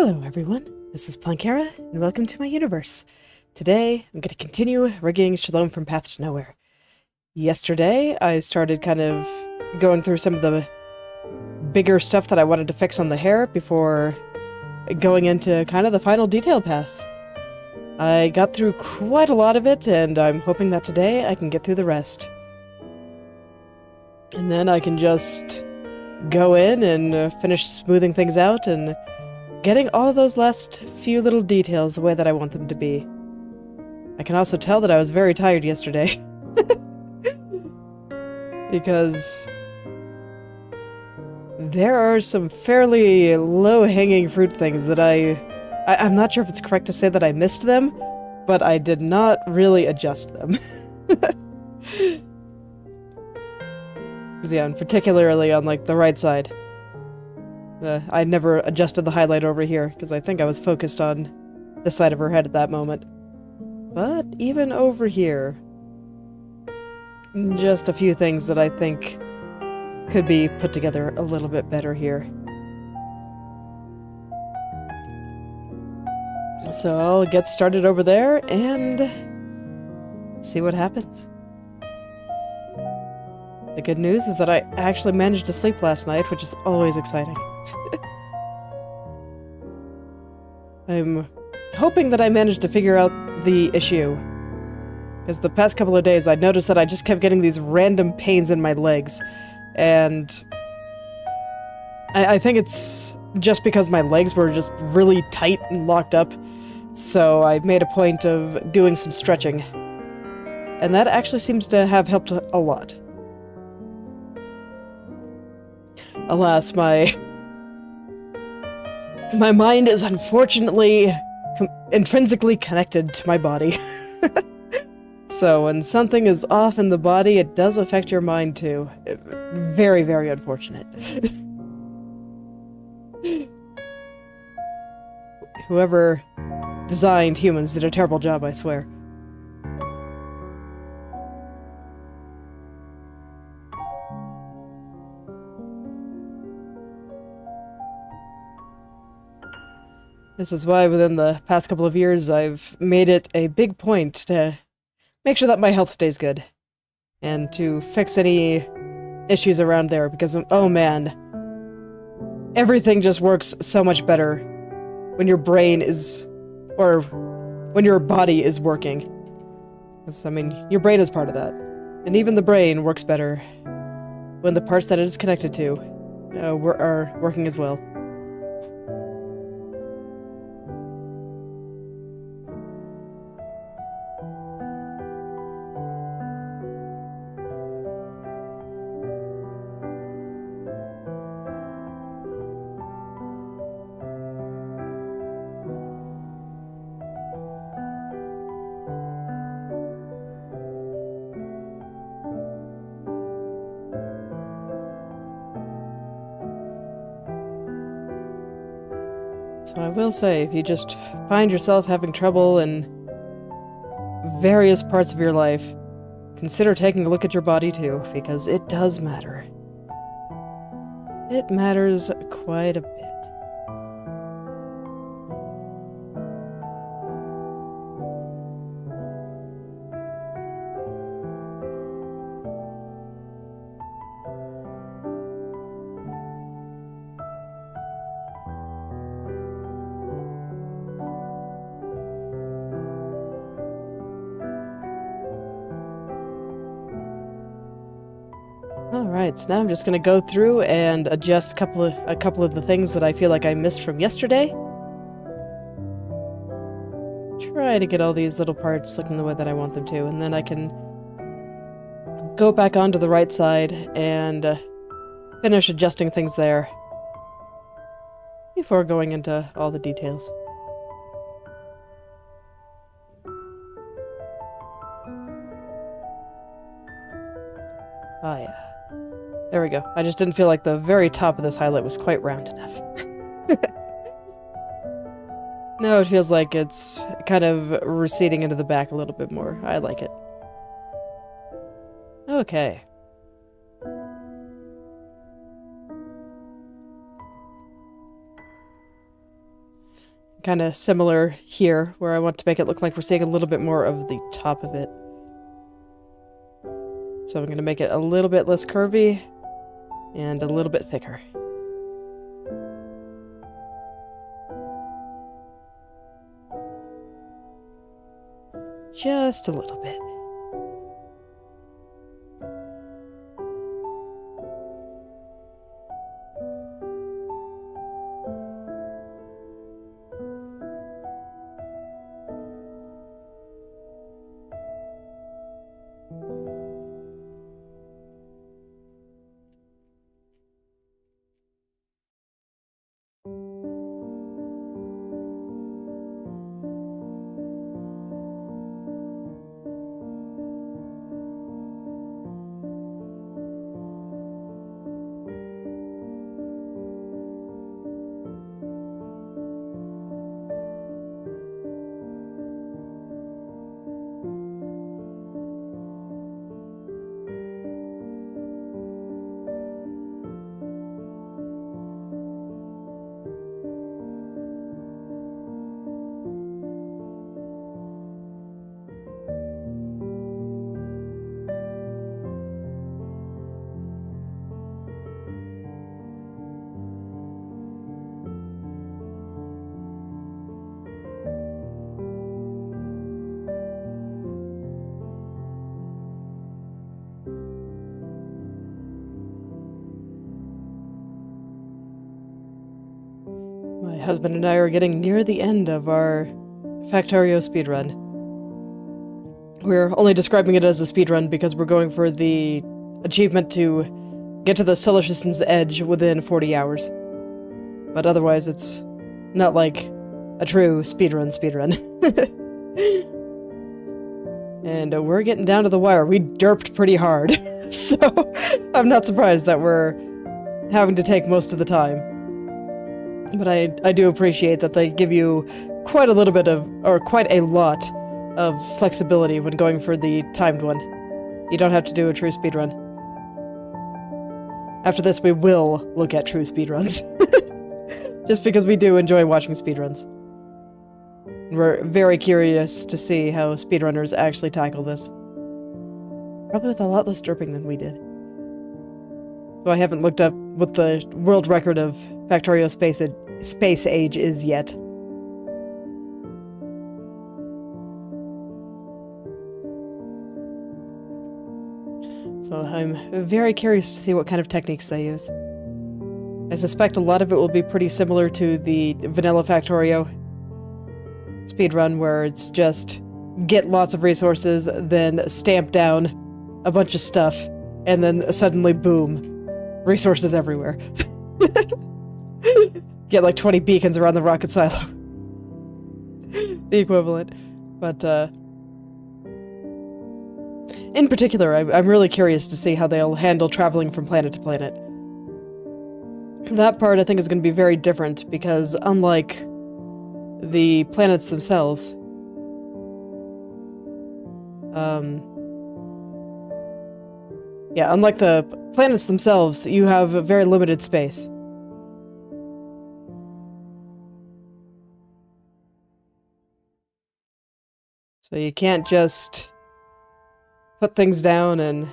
Hello everyone, this is Plankera, and welcome to my universe. Today, I'm going to continue rigging Shalom from Path to Nowhere. Yesterday, I started kind of going through some of the bigger stuff that I wanted to fix on the hair before going into kind of the final detail pass. I got through quite a lot of it, and I'm hoping that today I can get through the rest. And then I can just go in and finish smoothing things out and getting all those last few little details the way that I want them to be. I can also tell that I was very tired yesterday. Because there are some fairly low-hanging fruit things that I'm not sure if it's correct to say that I missed them, but I did not really adjust them. Yeah, and particularly on like the right side. I never adjusted the highlight over here, because I think I was focused on this side of her head at that moment. But even over here, just a few things that I think could be put together a little bit better here. So I'll get started over there and see what happens. The good news is that I actually managed to sleep last night, which is always exciting. I'm hoping that I managed to figure out the issue. Because the past couple of days I noticed that I just kept getting these random pains in my legs. And I think it's just because my legs were just really tight and locked up. So I made a point of doing some stretching. And that actually seems to have helped a lot. Alas, my mind is unfortunately intrinsically connected to my body. So when something is off in the body, it does affect your mind too. Very, very unfortunate. Whoever designed humans did a terrible job, I swear. This is why within the past couple of years I've made it a big point to make sure that my health stays good. And to fix any issues around there, because, oh man, everything just works so much better when your brain is, or when your body is working. I mean, your brain is part of that. And even the brain works better when the parts that it is connected to are working as well. So I will say, if you just find yourself having trouble in various parts of your life, consider taking a look at your body too, because it does matter. It matters quite a bit. Alright, so now I'm just gonna go through and adjust a couple of the things that I feel like I missed from yesterday. Try to get all these little parts looking the way that I want them to, and then I can go back onto the right side and finish adjusting things there before going into all the details. Ah, yeah. There we go. I just didn't feel like the very top of this highlight was quite round enough. No, it feels like it's kind of receding into the back a little bit more. I like it. Okay. kind of similar here, where I want to make it look like we're seeing a little bit more of the top of it. So I'm going to make it a little bit less curvy and a little bit thicker. Just a little bit. My husband and I are getting near the end of our Factorio speedrun. We're only describing it as a speedrun because we're going for the achievement to get to the solar system's edge within 40 hours. But otherwise, it's not like a true speedrun. And we're getting down to the wire. We derped pretty hard, so I'm not surprised that we're having to take most of the time. But I do appreciate that they give you quite a little bit of, or quite a lot of flexibility when going for the timed one. You don't have to do a true speedrun. After this, we will look at true speedruns. Just because we do enjoy watching speedruns. We're very curious to see how speedrunners actually tackle this. Probably with a lot less derping than we did. So I haven't looked up what the world record of Factorio Space Age is yet. So I'm very curious to see what kind of techniques they use. I suspect a lot of it will be pretty similar to the vanilla Factorio speedrun, where it's just get lots of resources, then stamp down a bunch of stuff, and then suddenly, boom, resources everywhere. Get like 20 beacons around the rocket silo. The equivalent. But, in particular, I'm really curious to see how they'll handle traveling from planet to planet. That part, I think, is going to be very different, because unlike the planets themselves, unlike the planets themselves, you have a very limited space. So you can't just put things down and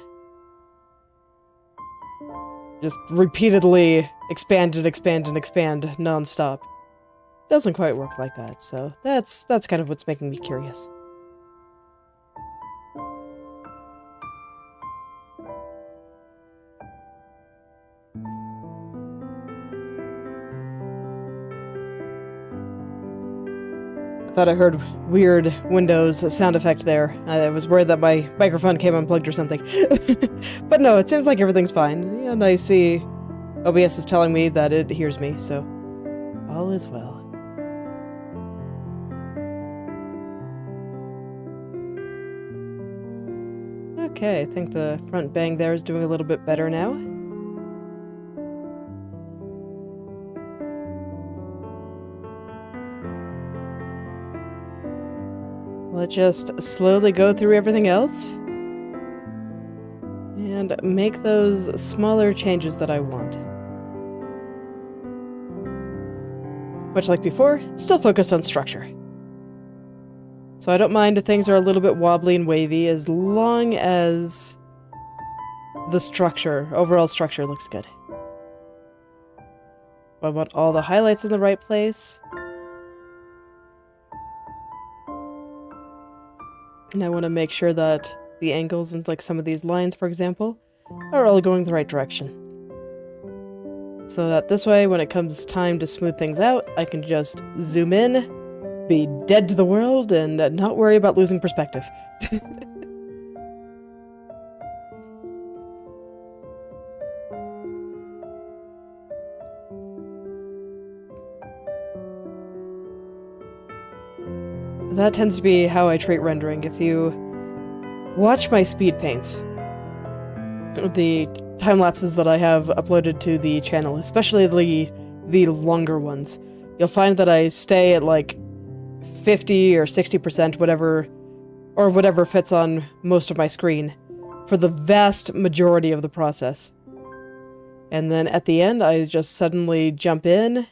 just repeatedly expand and expand and expand non-stop. Doesn't quite work like that, so that's kind of what's making me curious. I thought I heard weird Windows sound effect there. I was worried that my microphone came unplugged or something. But no, it seems like everything's fine. And I see OBS is telling me that it hears me, so all is well. Okay, I think the front bang there is doing a little bit better now. Let's just slowly go through everything else and make those smaller changes that I want. much like before, still focused on structure. So I don't mind if things are a little bit wobbly and wavy as long as the structure, overall structure, looks good. I want all the highlights in the right place. And I want to make sure that the angles and like some of these lines, for example, are all going the right direction. So that this way, when it comes time to smooth things out, I can just zoom in, be dead to the world, and not worry about losing perspective. That tends to be how I treat rendering. If you watch my speed paints, the time lapses that I have uploaded to the channel, especially the longer ones, you'll find that I stay at like 50 or 60%, whatever fits on most of my screen, for the vast majority of the process. And then at the end, I just suddenly jump in,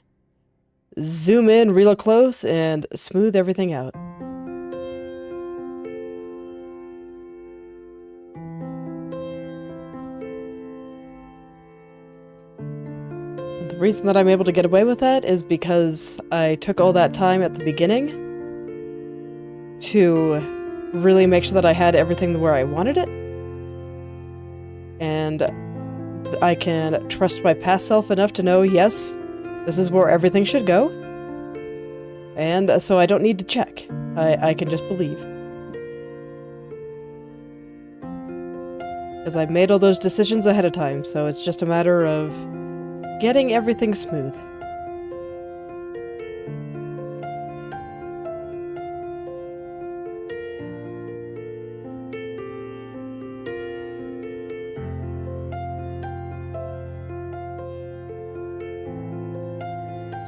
zoom in real close, and smooth everything out. The reason that I'm able to get away with that is because I took all that time at the beginning to really make sure that I had everything where I wanted it. And I can trust my past self enough to know, yes, this is where everything should go. And so I don't need to check. I can just believe. Because I've made all those decisions ahead of time, so it's just a matter of getting everything smooth.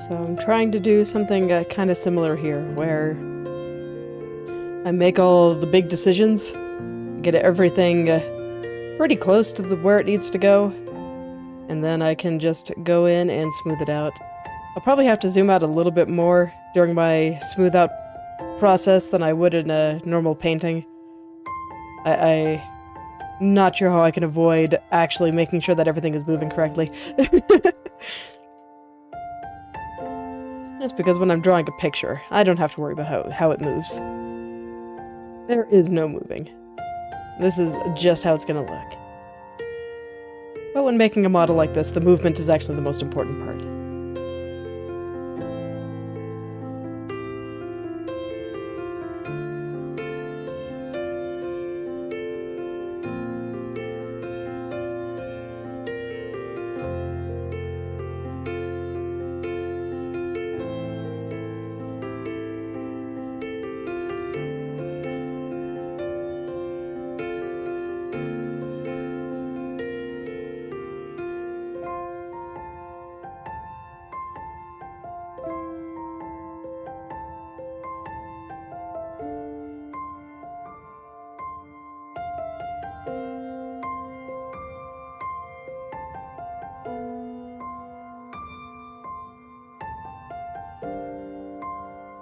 So I'm trying to do something kind of similar here, where I make all the big decisions, get everything pretty close to where it needs to go, and then I can just go in and smooth it out. I'll probably have to zoom out a little bit more during my smooth out process than I would in a normal painting. I'm not sure how I can avoid actually making sure that everything is moving correctly. That's because when I'm drawing a picture, I don't have to worry about how it moves. There is no moving. This is just how it's gonna look. But when making a model like this, the movement is actually the most important part.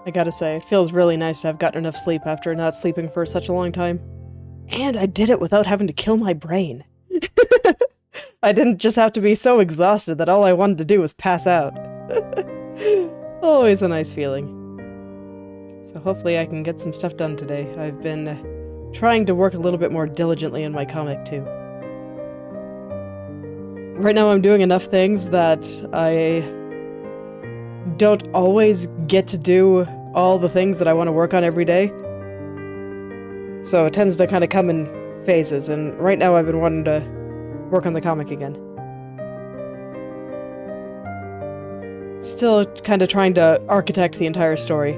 I gotta say, it feels really nice to have gotten enough sleep after not sleeping for such a long time. And I did it without having to kill my brain. I didn't just have to be so exhausted that all I wanted to do was pass out. Always a nice feeling. So hopefully I can get some stuff done today. I've been trying to work a little bit more diligently in my comic too. Right now I'm doing enough things that I don't always get to do all the things that I want to work on every day. So it tends to kind of come in phases, and right now I've been wanting to work on the comic again. Still kind of trying to architect the entire story.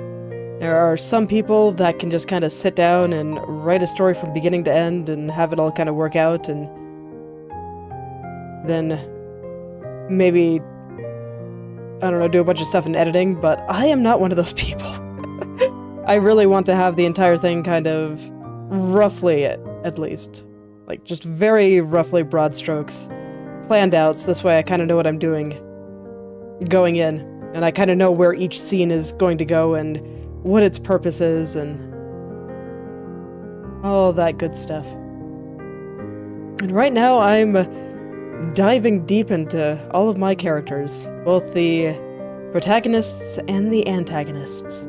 There are some people that can just kind of sit down and write a story from beginning to end and have it all kind of work out, and then maybe, I don't know, do a bunch of stuff in editing, but I am not one of those people. I really want to have the entire thing kind of roughly, at least, like just very roughly broad strokes planned out, so this way I kind of know what I'm doing going in, And I kind of know where each scene is going to go and what its purpose is and all that good stuff. And right now I'm diving deep into all of my characters, both the protagonists and the antagonists.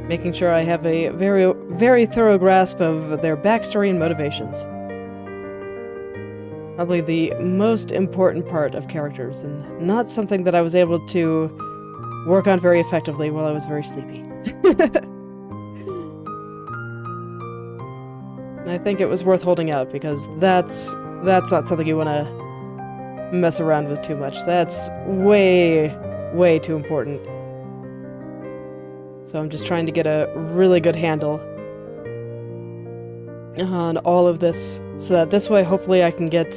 Making sure I have a very, very thorough grasp of their backstory and motivations. Probably the most important part of characters, and not something that I was able to work on very effectively while I was very sleepy. And I think it was worth holding out, because that's not something you want to mess around with too much. That's way, way too important. So I'm just trying to get a really good handle on all of this, so that this way, hopefully, I can get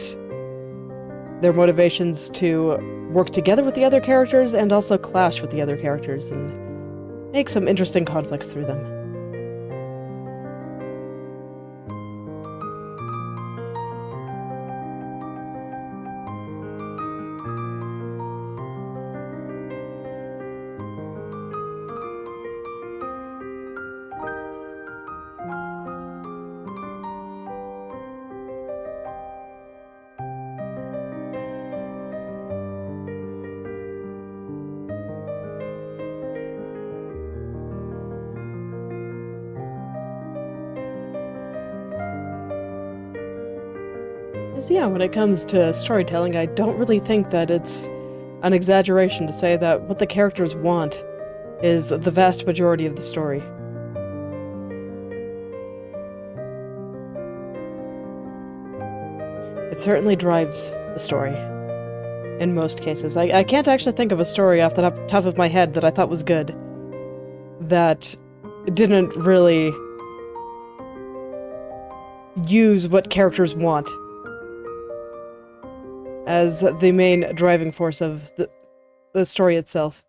their motivations to work together with the other characters and also clash with the other characters and make some interesting conflicts through them. So yeah, when it comes to storytelling, I don't really think that it's an exaggeration to say that what the characters want is the vast majority of the story. It certainly drives the story, in most cases. I can't actually think of a story off the top of my head that I thought was good, that didn't really use what characters want as the main driving force of the story itself.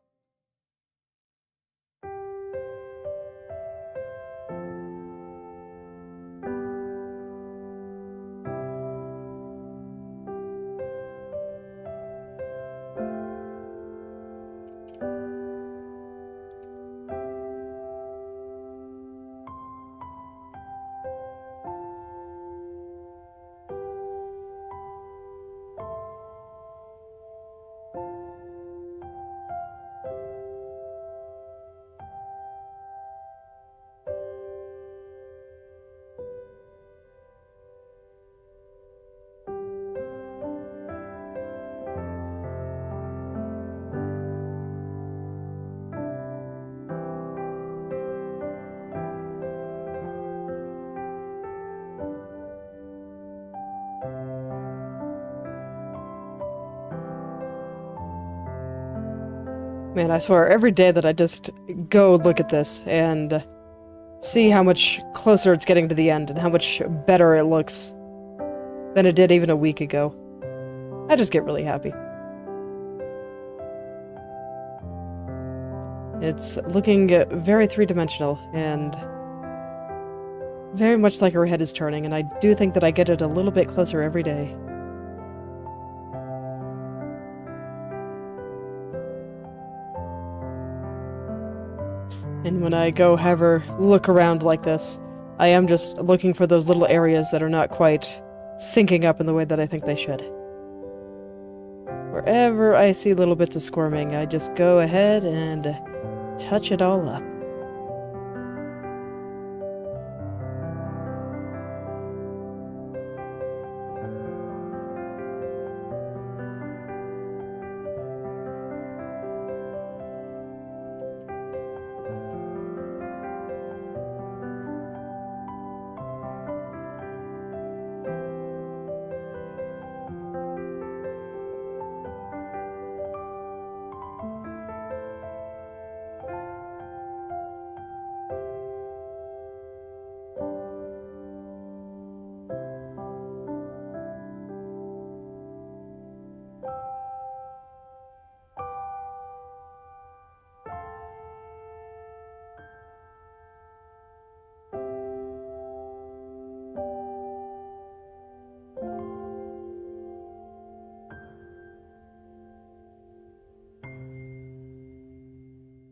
Man, I swear, every day that I just go look at this and see how much closer it's getting to the end and how much better it looks than it did even a week ago, I just get really happy. It's looking very three-dimensional and very much like her head is turning, and I do think that I get it a little bit closer every day. And when I go have her look around like this, I am just looking for those little areas that are not quite syncing up in the way that I think they should. Wherever I see little bits of squirming, I just go ahead and touch it all up.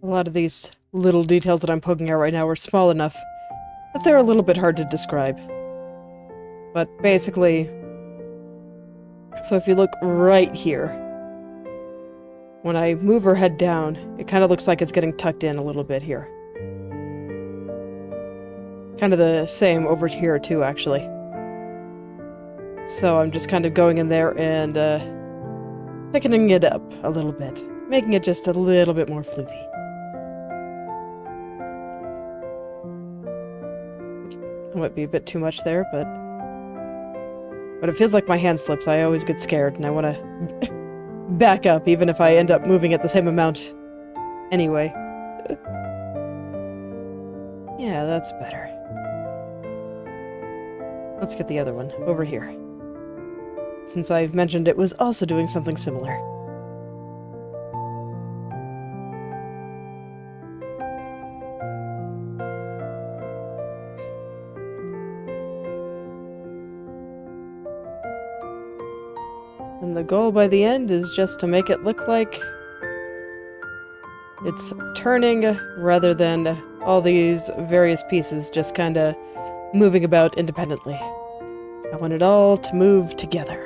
A lot of these little details that I'm poking out right now are small enough that they're a little bit hard to describe. But basically, so if you look right here, when I move her head down, it kind of looks like it's getting tucked in a little bit here. Kind of the same over here too, actually. So I'm just kind of going in there and thickening it up a little bit, making it just a little bit more floofy. It might be a bit too much there, but when it feels like my hand slips, I always get scared and I want to back up, even if I end up moving at the same amount anyway. Yeah, that's better. Let's get the other one over here, since I've mentioned it was also doing something similar. And the goal by the end is just to make it look like it's turning rather than all these various pieces just kinda moving about independently. I want it all to move together.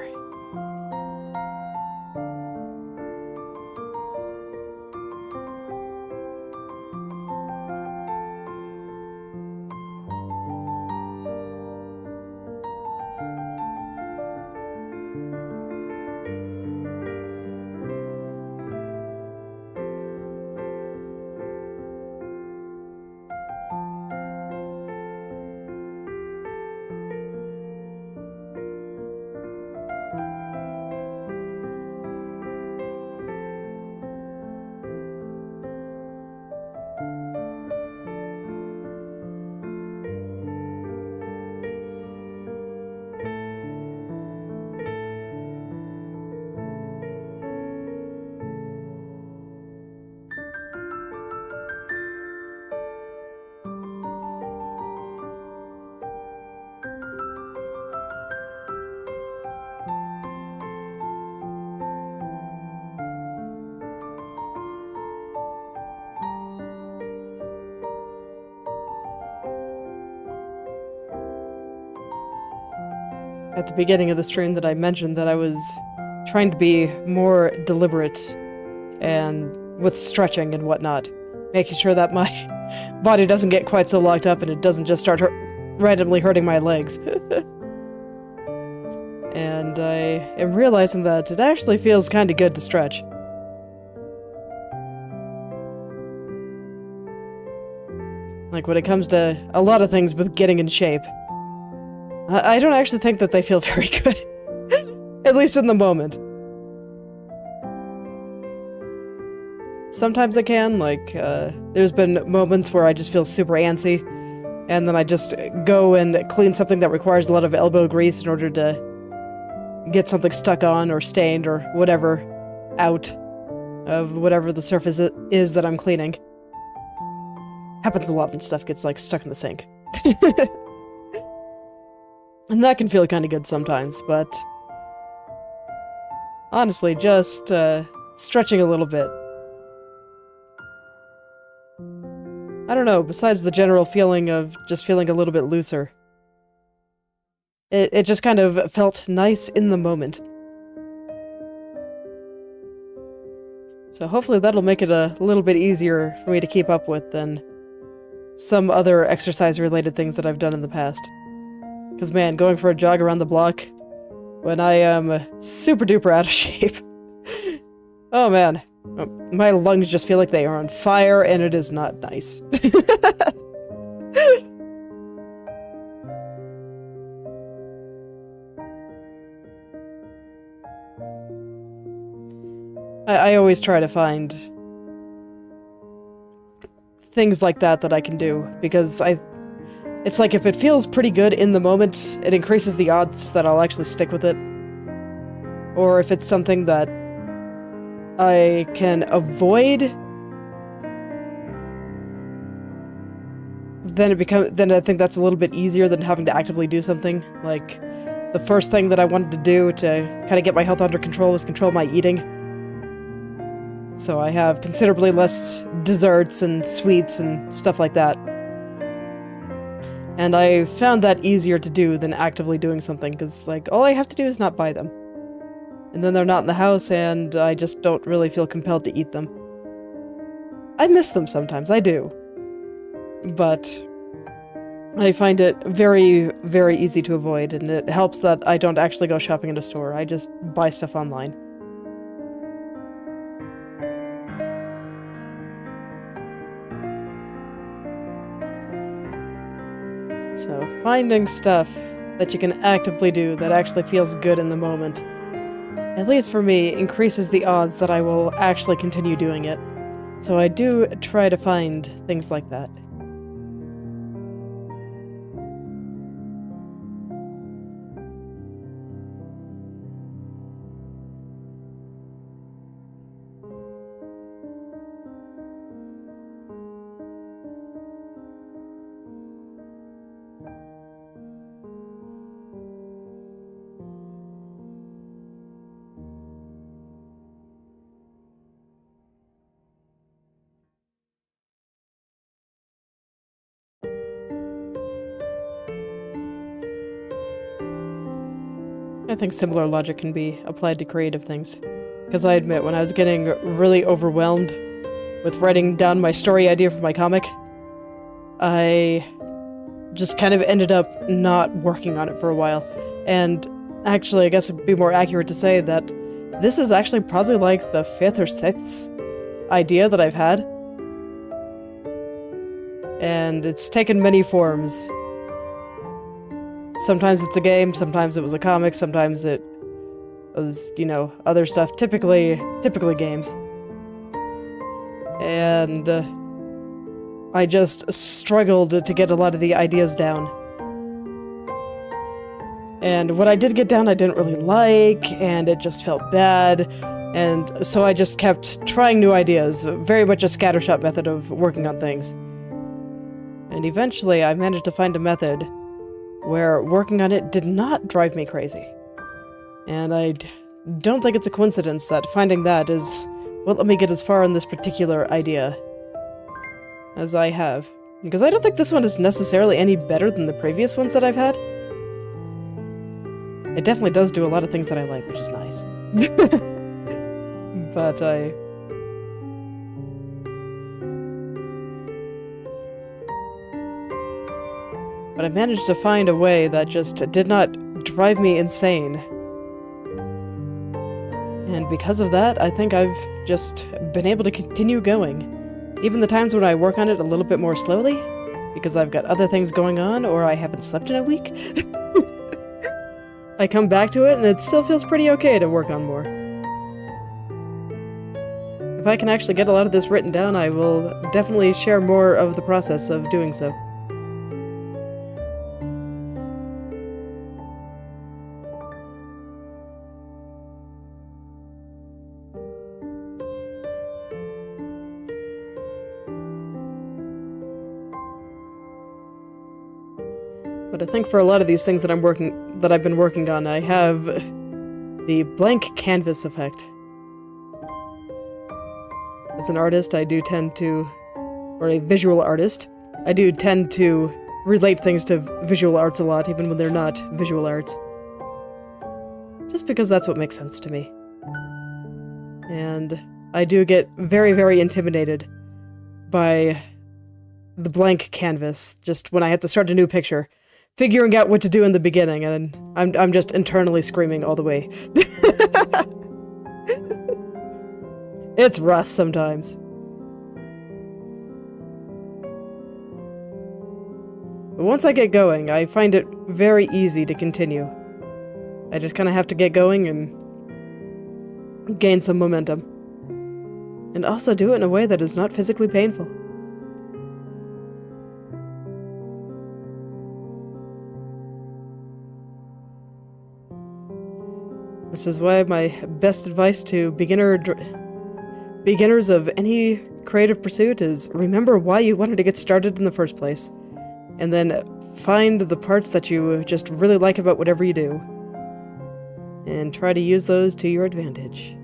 At the beginning of the stream that I mentioned that I was trying to be more deliberate and with stretching and whatnot, making sure that my body doesn't get quite so locked up and it doesn't just start randomly hurting my legs. And I am realizing that it actually feels kind of good to stretch. Like when it comes to a lot of things with getting in shape, I don't actually think that they feel very good. At least in the moment. Sometimes I can, like, there's been moments where I just feel super antsy, and then I just go and clean something that requires a lot of elbow grease in order to get something stuck on or stained or whatever out of whatever the surface is that I'm cleaning. Happens a lot when stuff gets, like, stuck in the sink. And that can feel kind of good sometimes, but honestly, just stretching a little bit. I don't know, besides the general feeling of just feeling a little bit looser. It just kind of felt nice in the moment. So hopefully that'll make it a little bit easier for me to keep up with than some other exercise-related things that I've done in the past. Because, man, going for a jog around the block when I am super duper out of shape. Oh, man. My lungs just feel like they are on fire, and it is not nice. I always try to find things like that I can do, because it's like if it feels pretty good in the moment, it increases the odds that I'll actually stick with it. Or if it's something that I can avoid, then I think that's a little bit easier than having to actively do something. Like, the first thing that I wanted to do to kind of get my health under control was control my eating. So I have considerably less desserts and sweets and stuff like that. And I found that easier to do than actively doing something, because, like, all I have to do is not buy them. And then they're not in the house, and I just don't really feel compelled to eat them. I miss them sometimes, I do. But I find it very, very easy to avoid, and it helps that I don't actually go shopping in a store. I just buy stuff online. So, finding stuff that you can actively do that actually feels good in the moment, at least for me, increases the odds that I will actually continue doing it. So I do try to find things like that. I think similar logic can be applied to creative things. Because I admit, when I was getting really overwhelmed with writing down my story idea for my comic, I just kind of ended up not working on it for a while. And actually, I guess it'd be more accurate to say that this is actually probably like the 5th or 6th idea that I've had. And it's taken many forms. Sometimes it's a game, sometimes it was a comic, sometimes it was, you know, other stuff, typically games. And I just struggled to get a lot of the ideas down. And what I did get down I didn't really like, and it just felt bad, and so I just kept trying new ideas, very much a scattershot method of working on things. And eventually I managed to find a method where working on it did not drive me crazy. And I don't think it's a coincidence that finding that is what let me get as far on this particular idea as I have. Because I don't think this one is necessarily any better than the previous ones that I've had. It definitely does do a lot of things that I like, which is nice. But I managed to find a way that just did not drive me insane. And because of that, I think I've just been able to continue going. Even the times when I work on it a little bit more slowly, because I've got other things going on or I haven't slept in a week, I come back to it and it still feels pretty okay to work on more. If I can actually get a lot of this written down, I will definitely share more of the process of doing so. But I think for a lot of these things that I've been working on, I have the blank canvas effect. As an artist, I do tend to, or a visual artist, I do tend to relate things to visual arts a lot, even when they're not visual arts. Just because that's what makes sense to me. And I do get very, very intimidated by the blank canvas, just when I have to start a new picture. Figuring out what to do in the beginning, and I'm just internally screaming all the way. It's rough sometimes. But once I get going, I find it very easy to continue. I just kind of have to get going and gain some momentum. And also do it in a way that is not physically painful. This is why my best advice to beginners of any creative pursuit is remember why you wanted to get started in the first place, and then find the parts that you just really like about whatever you do, and try to use those to your advantage.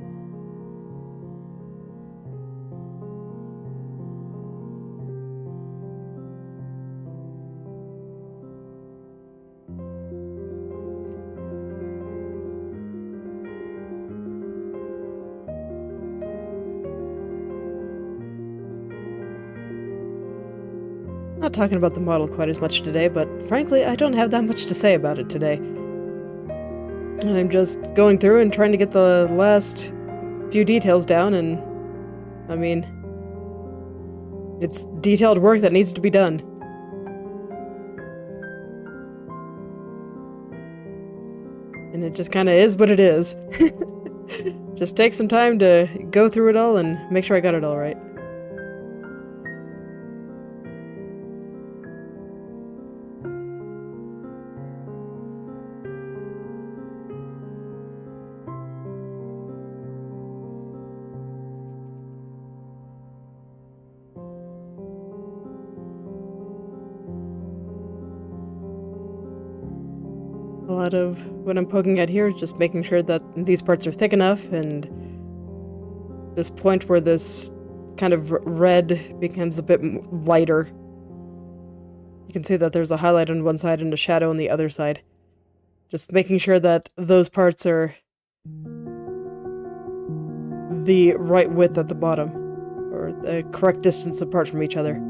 Not talking about the model quite as much today, but frankly, I don't have that much to say about it today. I'm just going through and trying to get the last few details down, and I mean, it's detailed work that needs to be done. And it just kind of is what it is. Just take some time to go through it all and make sure I got it all right. A lot of what I'm poking at here is just making sure that these parts are thick enough, and this point where this kind of red becomes a bit lighter. You can see that there's a highlight on one side and a shadow on the other side. Just making sure that those parts are the right width at the bottom, or the correct distance apart from each other.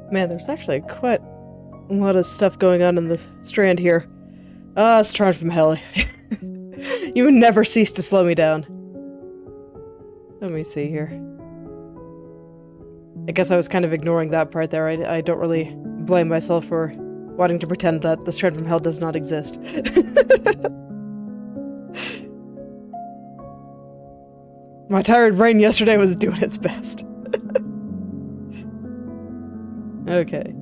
Man, there's actually quite a lot of stuff going on in the strand here. Strand from hell. You never cease to slow me down. Let me see here. I guess I was kind of ignoring that part there. I don't really blame myself for wanting to pretend that the strand from hell does not exist. My tired brain yesterday was doing its best. Okay.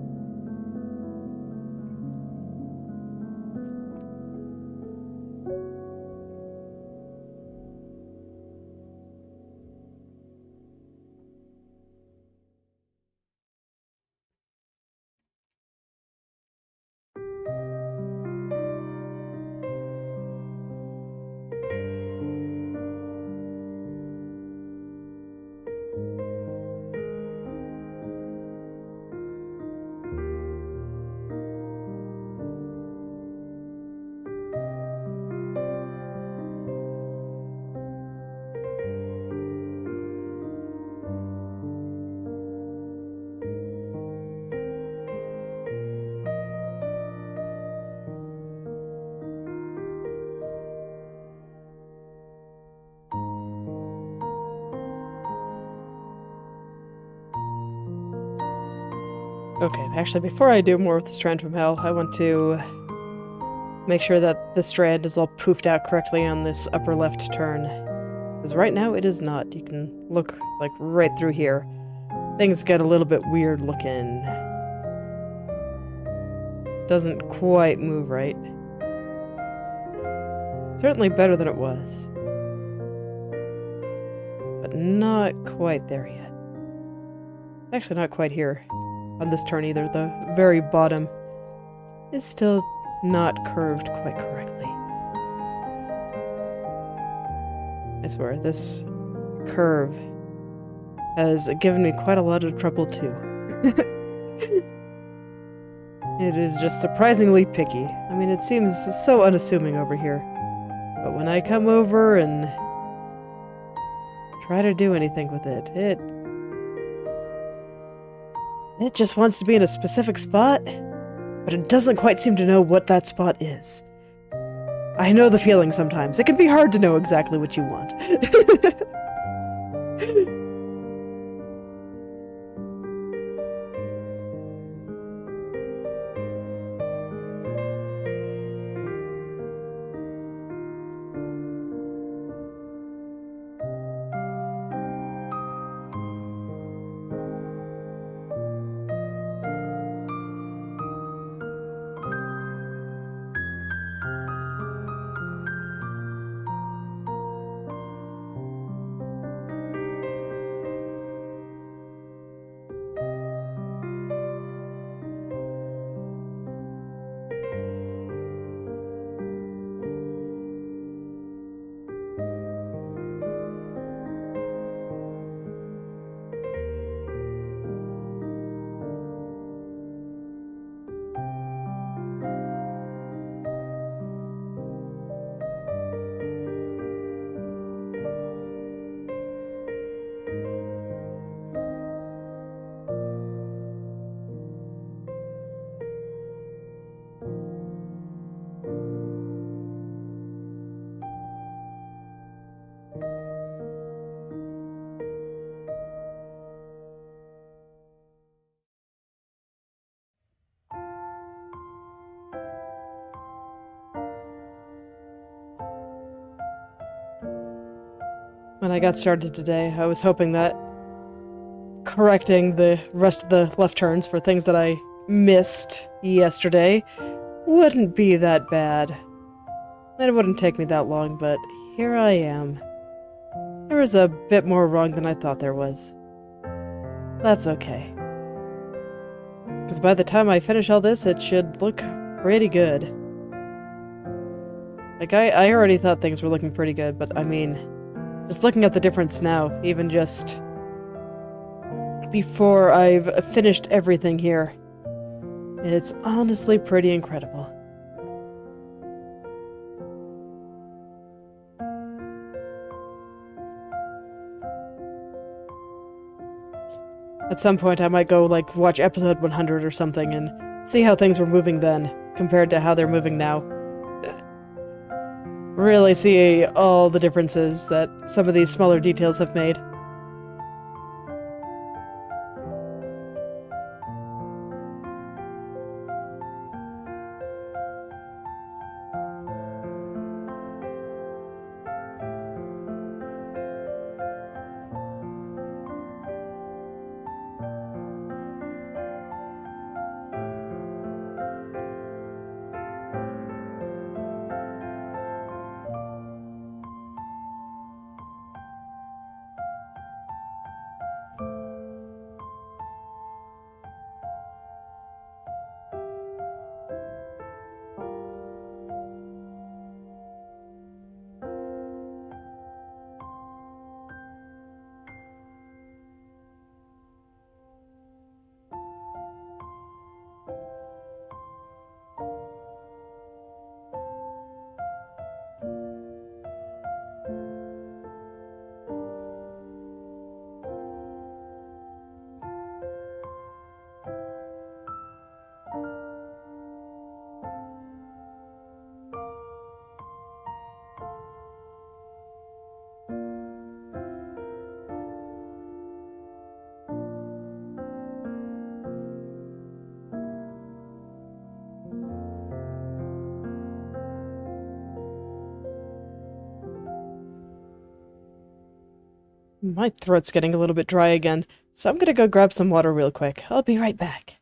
Okay, actually, before I do more with the strand from hell, I want to make sure that the strand is all poofed out correctly on this upper left turn. Because right now it is not. You can look, like, right through here. Things get a little bit weird looking. Doesn't quite move right. Certainly better than it was. But not quite there yet. Actually, not quite here. On this turn either. The very bottom is still not curved quite correctly. I swear, this curve has given me quite a lot of trouble too. It is just surprisingly picky. I mean, it seems so unassuming over here. But when I come over and try to do anything with it, it just wants to be in a specific spot, but it doesn't quite seem to know what that spot is. I know the feeling sometimes. It can be hard to know exactly what you want. When I got started today, I was hoping that correcting the rest of the left turns for things that I missed yesterday wouldn't be that bad. That it wouldn't take me that long, but here I am. There was a bit more wrong than I thought there was. That's okay. Because by the time I finish all this, it should look pretty good. Like, I already thought things were looking pretty good, but I mean, just looking at the difference now, even just before I've finished everything here, it's honestly pretty incredible. At some point I might go, like, watch episode 100 or something and see how things were moving then, compared to how they're moving now. Really see all the differences that some of these smaller details have made. My throat's getting a little bit dry again, so I'm gonna go grab some water real quick. I'll be right back.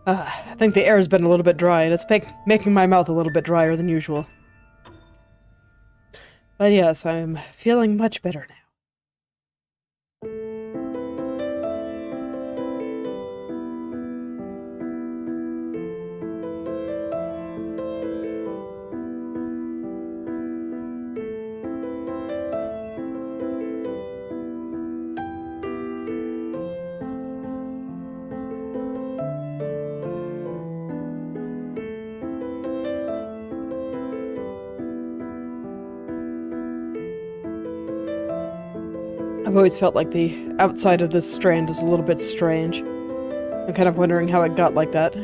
I think the air has been a little bit dry, and it's making my mouth a little bit drier than usual. But yes, I'm feeling much better now. I've always felt like the outside of this strand is a little bit strange. I'm kind of wondering how it got like that.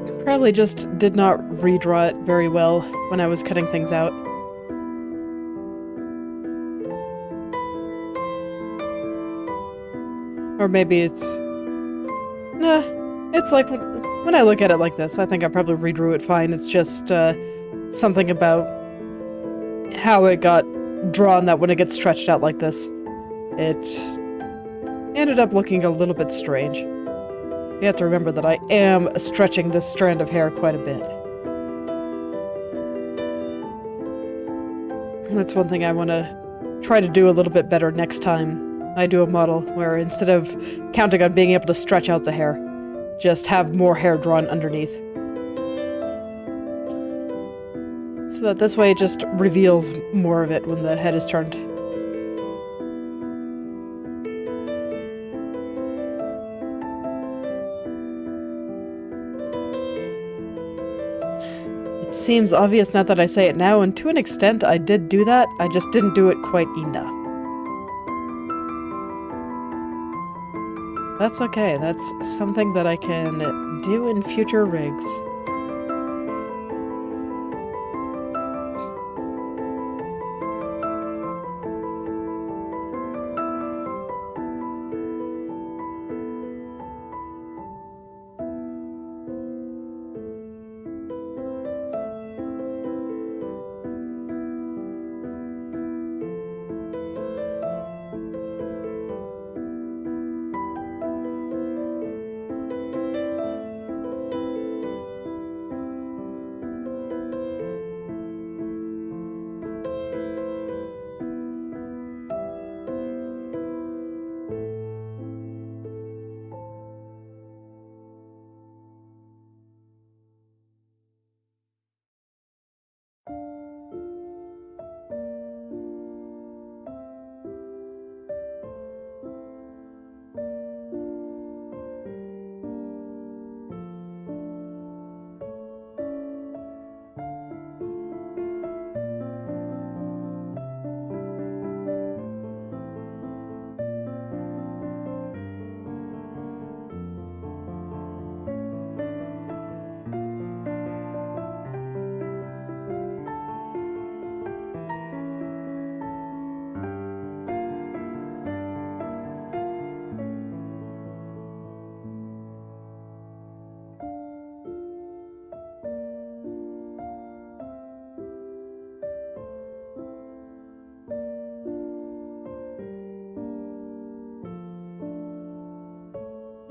I probably just did not redraw it very well when I was cutting things out. Or maybe it's... Nah, it's like when I look at it like this, I think I probably redrew it fine. It's just, something about how it got drawn that when it gets stretched out like this, it ended up looking a little bit strange. You have to remember that I am stretching this strand of hair quite a bit. And that's one thing I want to try to do a little bit better next time I do a model, where instead of counting on being able to stretch out the hair, just have more hair drawn underneath. So that this way it just reveals more of it when the head is turned. It seems obvious now that I say it now, and to an extent I did do that, I just didn't do it quite enough. That's okay, that's something that I can do in future rigs.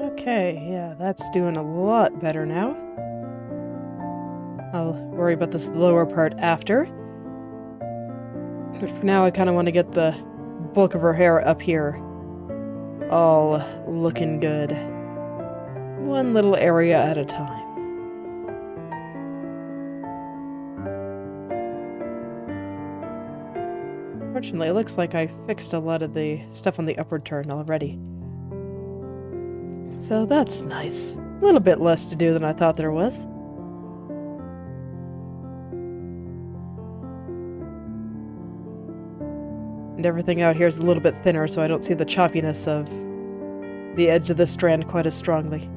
Okay, yeah, that's doing a lot better now. I'll worry about this lower part after. But for now, I kind of want to get the bulk of her hair up here. All looking good. One little area at a time. Fortunately, it looks like I fixed a lot of the stuff on the upward turn already. So that's nice. A little bit less to do than I thought there was. And everything out here is a little bit thinner, so I don't see the choppiness of the edge of the strand quite as strongly.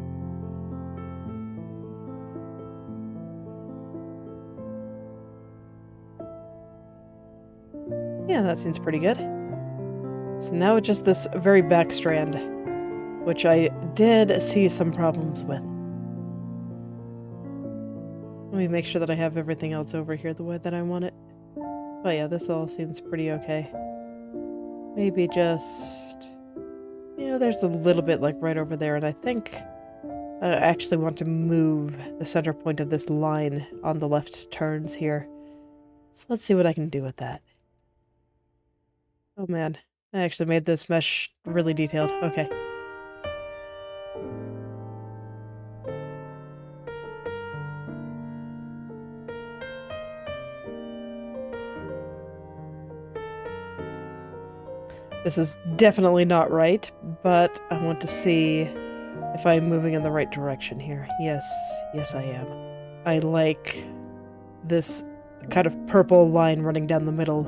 Yeah, that seems pretty good. So now it's just this very back strand, which I did see some problems with. Let me make sure that I have everything else over here the way that I want it. Oh yeah, this all seems pretty okay. Maybe just there's a little bit like right over there, and I think I actually want to move the center point of this line on the left turns here. So let's see what I can do with that. Oh man, I actually made this mesh really detailed. Okay. This is definitely not right, but I want to see if I'm moving in the right direction here. Yes, yes I am. I like this kind of purple line running down the middle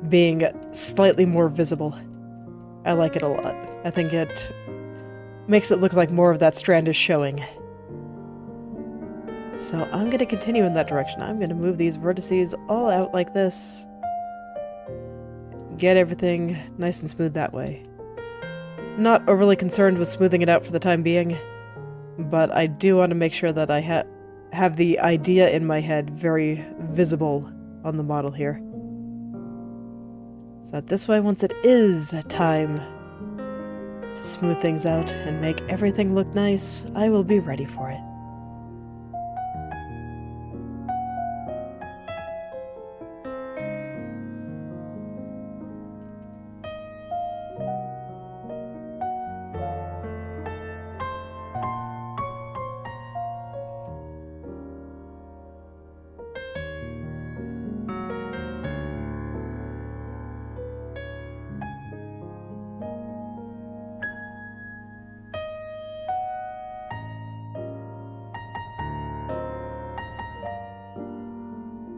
being slightly more visible. I like it a lot. I think it makes it look like more of that strand is showing. So I'm going to continue in that direction. I'm going to move these vertices all out like this. Get everything nice and smooth that way. Not overly concerned with smoothing it out for the time being, but I do want to make sure that I have the idea in my head very visible on the model here. So that this way, once it is time to smooth things out and make everything look nice, I will be ready for it.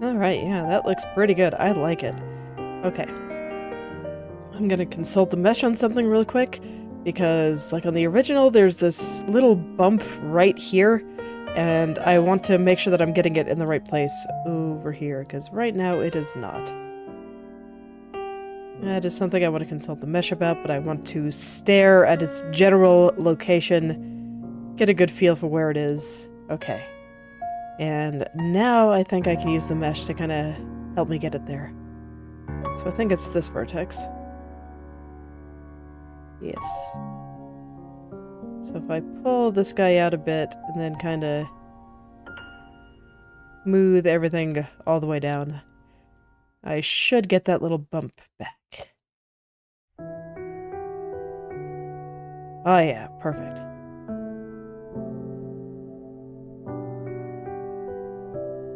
Alright, yeah, that looks pretty good. I like it. Okay. I'm gonna consult the mesh on something real quick, because, like on the original, there's this little bump right here, and I want to make sure that I'm getting it in the right place over here, because right now it is not. That is something I want to consult the mesh about, but I want to stare at its general location, get a good feel for where it is. Okay. And now I think I can use the mesh to kind of help me get it there. So I think it's this vertex. Yes. So if I pull this guy out a bit and then kind of smooth everything all the way down, I should get that little bump back. Oh yeah, perfect.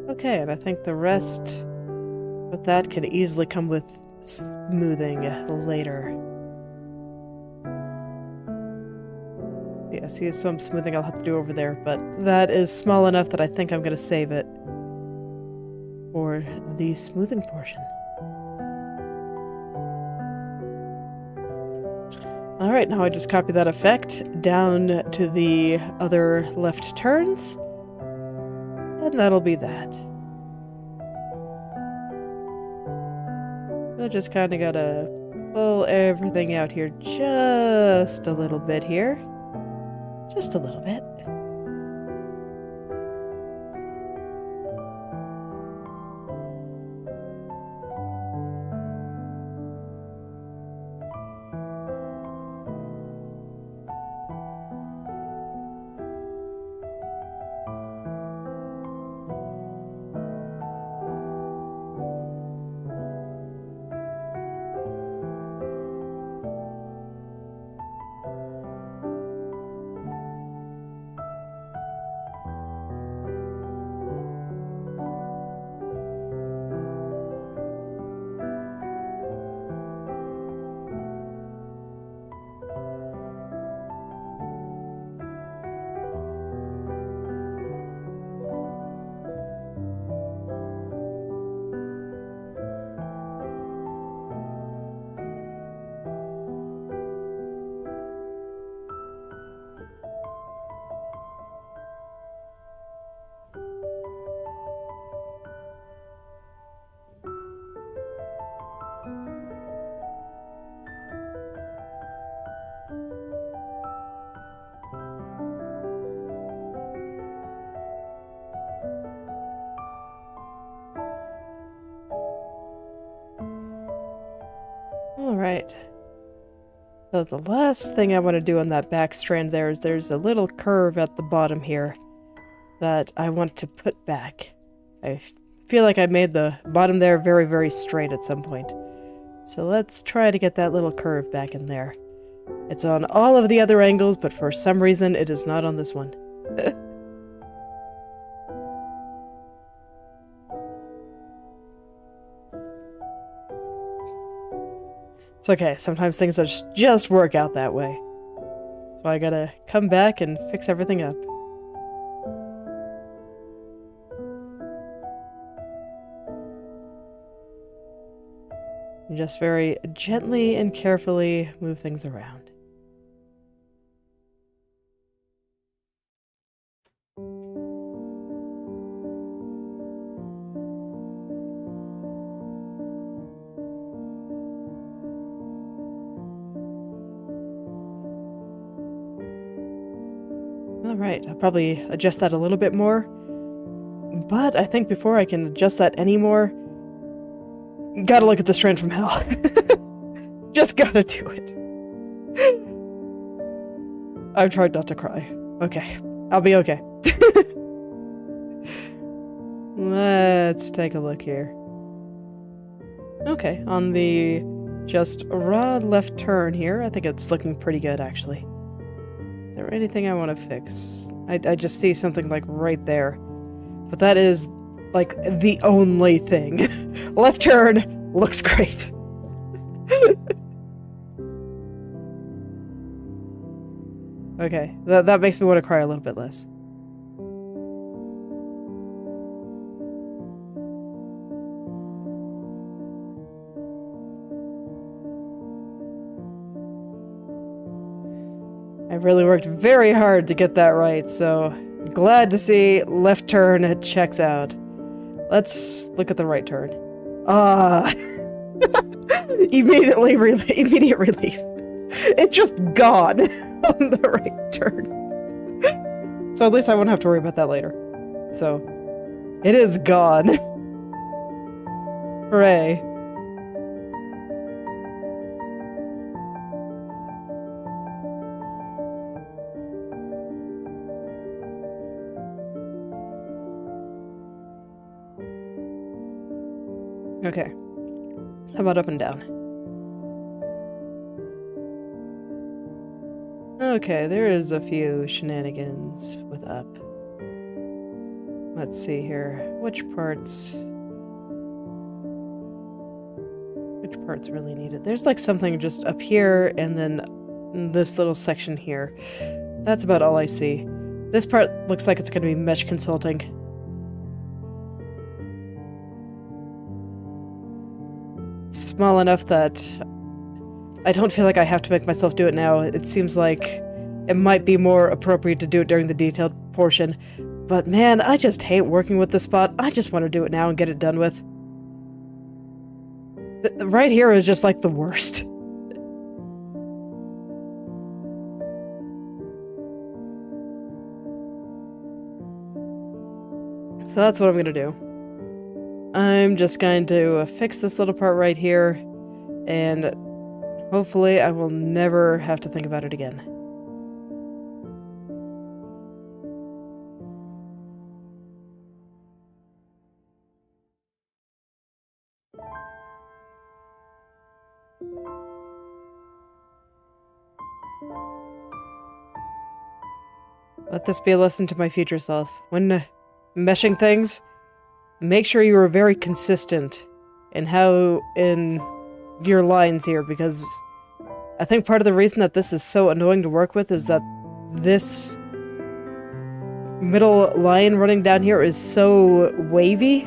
Okay, and I think the rest with that can easily come with smoothing later. Yeah, see some smoothing I'll have to do over there, but that is small enough that I think I'm going to save it for the smoothing portion. Alright, now I just copy that effect down to the other left turns, and that'll be that. I just kind of gotta pull everything out here just a little bit here. Just a little bit. So the last thing I want to do on that back strand there is there's a little curve at the bottom here that I want to put back. I feel like I made the bottom there very, very straight at some point. So let's try to get that little curve back in there. It's on all of the other angles, but for some reason it is not on this one. It's okay, sometimes things just work out that way. So I gotta come back and fix everything up. And just very gently and carefully move things around. Alright, I'll probably adjust that a little bit more. But I think before I can adjust that anymore, gotta look at the strand from hell. Just gotta do it. I've tried not to cry. Okay, I'll be okay. Let's take a look here. Okay, on the just raw left turn here, I think it's looking pretty good actually. Is there anything I want to fix? I just see something like right there. But that is like the only thing. Left turn looks great. Okay, that makes me want to cry a little bit less. I really worked very hard to get that right, so glad to see left turn checks out. Let's look at the right turn. Immediate relief. It's just gone on the right turn. So at least I won't have to worry about that later. So, it is gone. Hooray. Okay. How about up and down? Okay, there is a few shenanigans with up. Let's see here. Which parts really need it? There's like something just up here and then this little section here. That's about all I see. This part looks like it's going to be mesh consulting. Small enough that I don't feel like I have to make myself do it now. It seems like it might be more appropriate to do it during the detailed portion. But man, I just hate working with this spot. I just want to do it now and get it done with. Right here is just like the worst. So that's what I'm gonna do. I'm just going to fix this little part right here, and hopefully I will never have to think about it again. Let this be a lesson to my future self. When meshing things, make sure you are very consistent in your lines here, because I think part of the reason that this is so annoying to work with is that this middle line running down here is so wavy.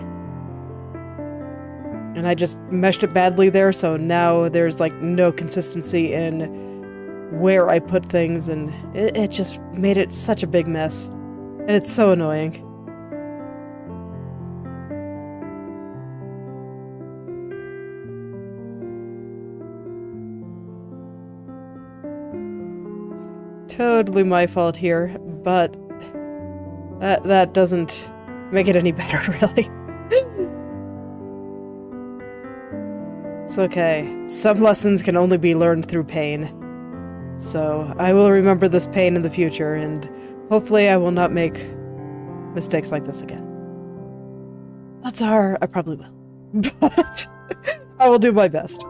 And I just meshed it badly there, so now there's like no consistency in where I put things, and it just made it such a big mess. And it's so annoying. Totally my fault here, but that doesn't make it any better, really. It's okay. Some lessons can only be learned through pain. So I will remember this pain in the future, and hopefully I will not make mistakes like this again. I probably will. But I will do my best.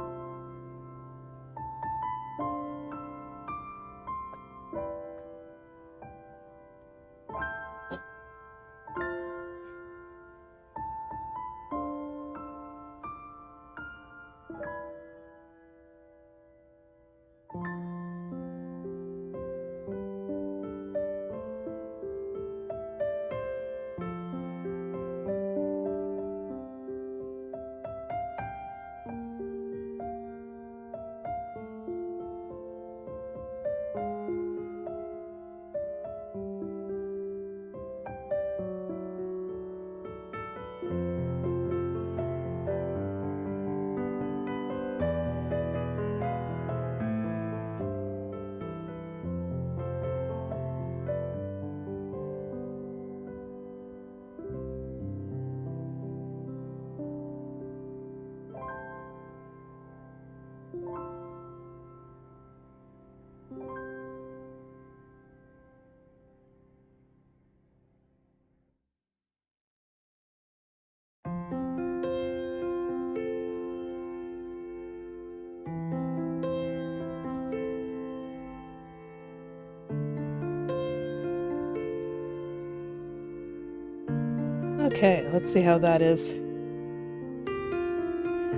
Okay, let's see how that is.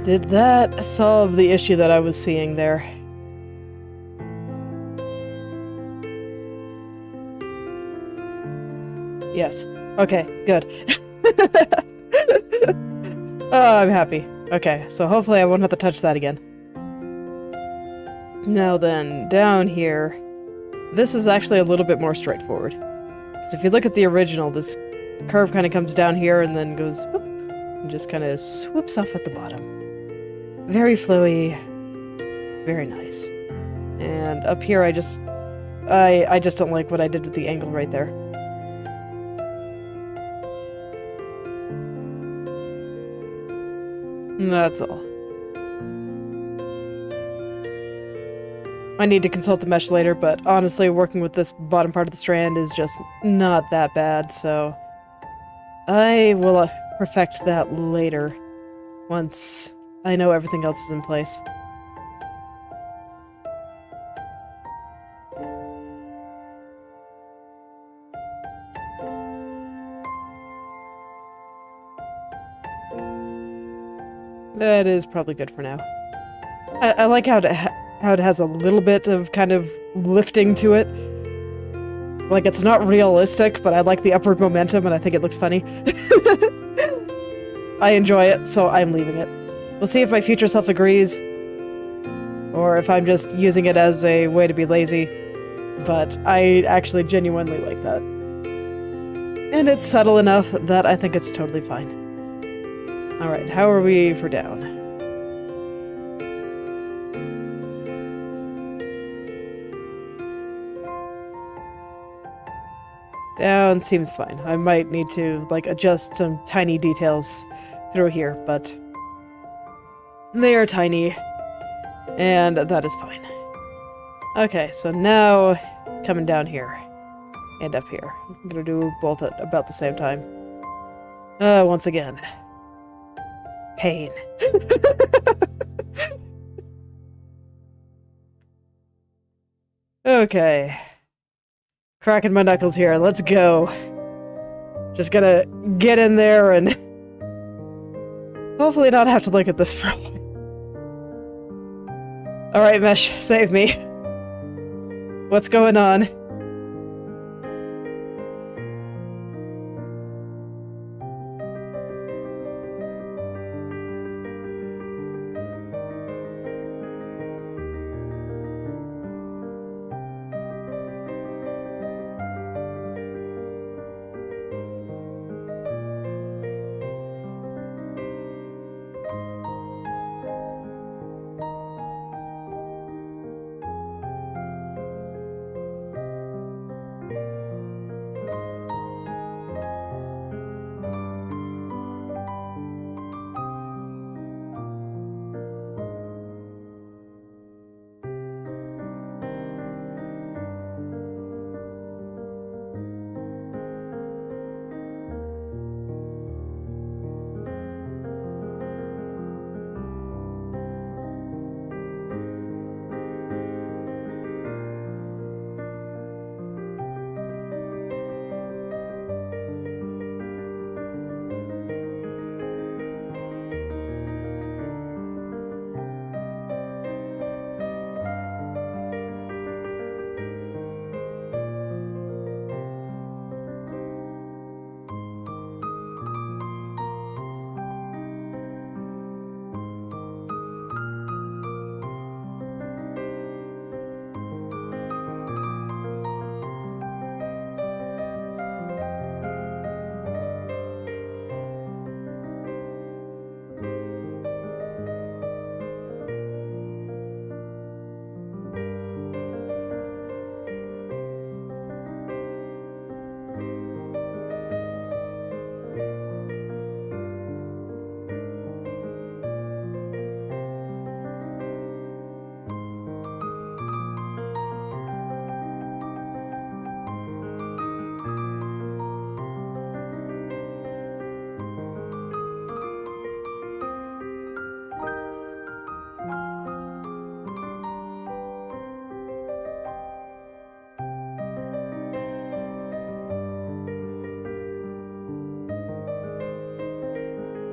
Did that solve the issue that I was seeing there? Yes. Okay, good. Oh, I'm happy. Okay, so hopefully I won't have to touch that again. Now then, down here, this is actually a little bit more straightforward. Because if you look at the original, this curve kind of comes down here and then goes whoop, and just kind of swoops off at the bottom. Very flowy, very nice. And up here I just don't like what I did with the angle right there. And that's all. I need to consult the mesh later, but honestly, working with this bottom part of the strand is just not that bad, so I will perfect that later, once I know everything else is in place. That is probably good for now. I like how it has a little bit of kind of lifting to it. Like, it's not realistic, but I like the upward momentum and I think it looks funny. I enjoy it, so I'm leaving it. We'll see if my future self agrees, or if I'm just using it as a way to be lazy, but I actually genuinely like that. And it's subtle enough that I think it's totally fine. Alright, how are we for down? Down seems fine. I might need to, like, adjust some tiny details through here, but they are tiny, and that is fine. Okay, so now coming down here and up here. I'm gonna do both at about the same time. Once again. Pain. Okay. Cracking my knuckles here. Let's go. Just gotta get in there and hopefully not have to look at this for a while. Alright, Mesh, save me. What's going on?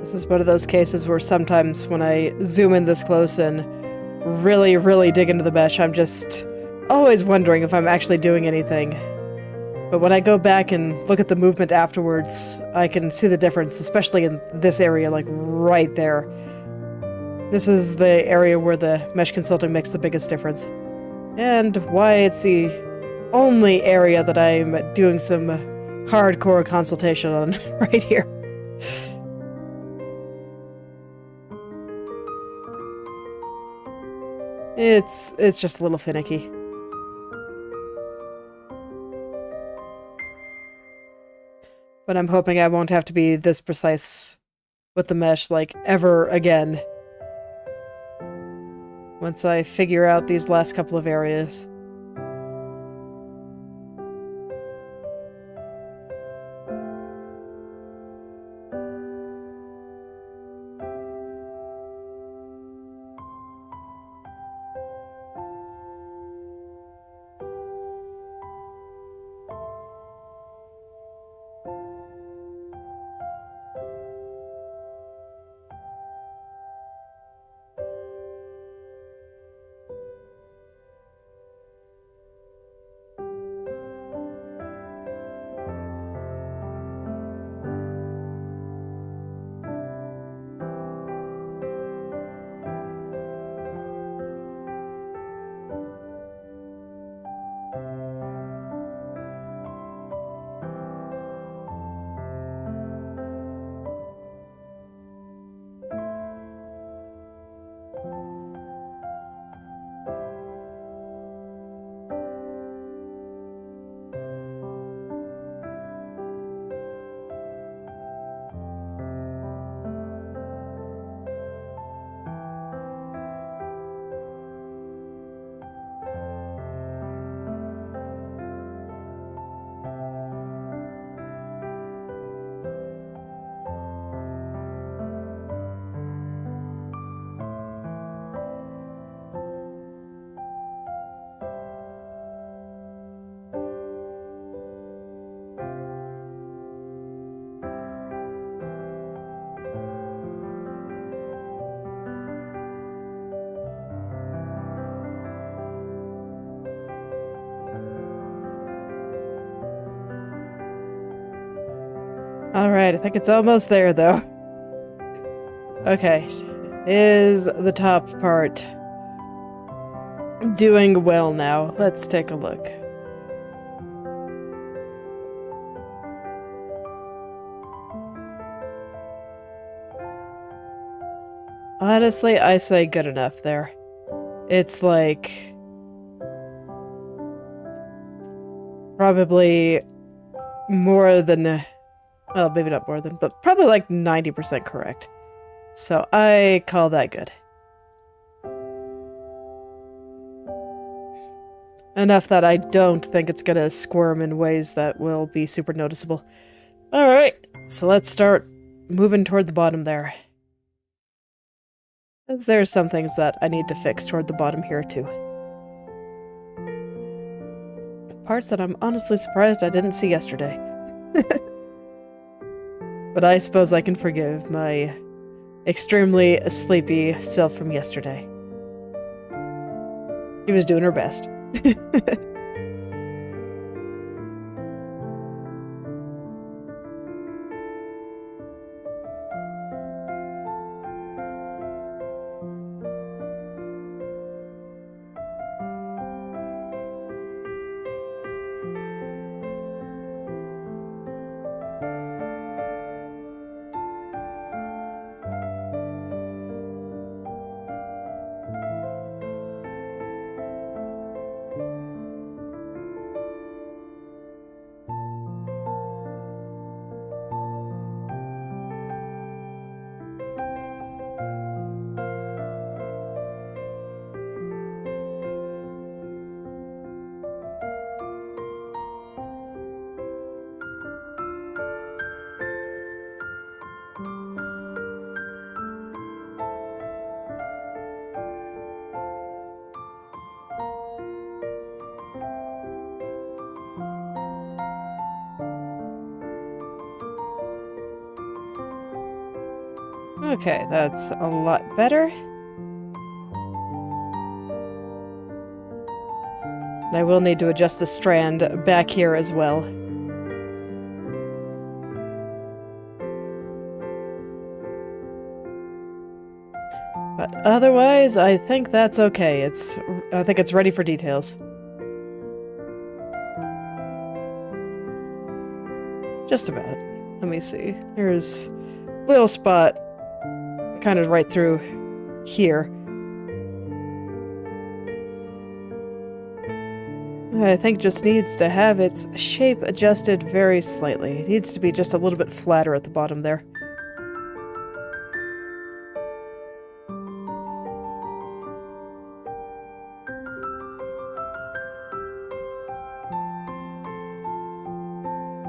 This is one of those cases where sometimes when I zoom in this close and really, really dig into the mesh, I'm just always wondering if I'm actually doing anything. But when I go back and look at the movement afterwards, I can see the difference, especially in this area, like right there. This is the area where the mesh consulting makes the biggest difference. And why it's the only area that I'm doing some hardcore consultation on right here. It's just a little finicky. But I'm hoping I won't have to be this precise with the mesh, like, ever again. Once I figure out these last couple of areas. Alright, I think it's almost there, though. Okay. Is the top part doing well now? Let's take a look. Honestly, I say good enough there. It's like... probably more than... well, maybe not more than, but probably like 90% correct. So I call that good. Enough that I don't think it's gonna squirm in ways that will be super noticeable. Alright, so let's start moving toward the bottom there. As there's some things that I need to fix toward the bottom here too. Parts that I'm honestly surprised I didn't see yesterday. But I suppose I can forgive my extremely sleepy self from yesterday. She was doing her best. Okay, that's a lot better. And I will need to adjust the strand back here as well. But otherwise, I think that's okay. I think it's ready for details. Just about. Let me see. Here's a little spot kind of right through here. I think just needs to have its shape adjusted very slightly. It needs to be just a little bit flatter at the bottom there.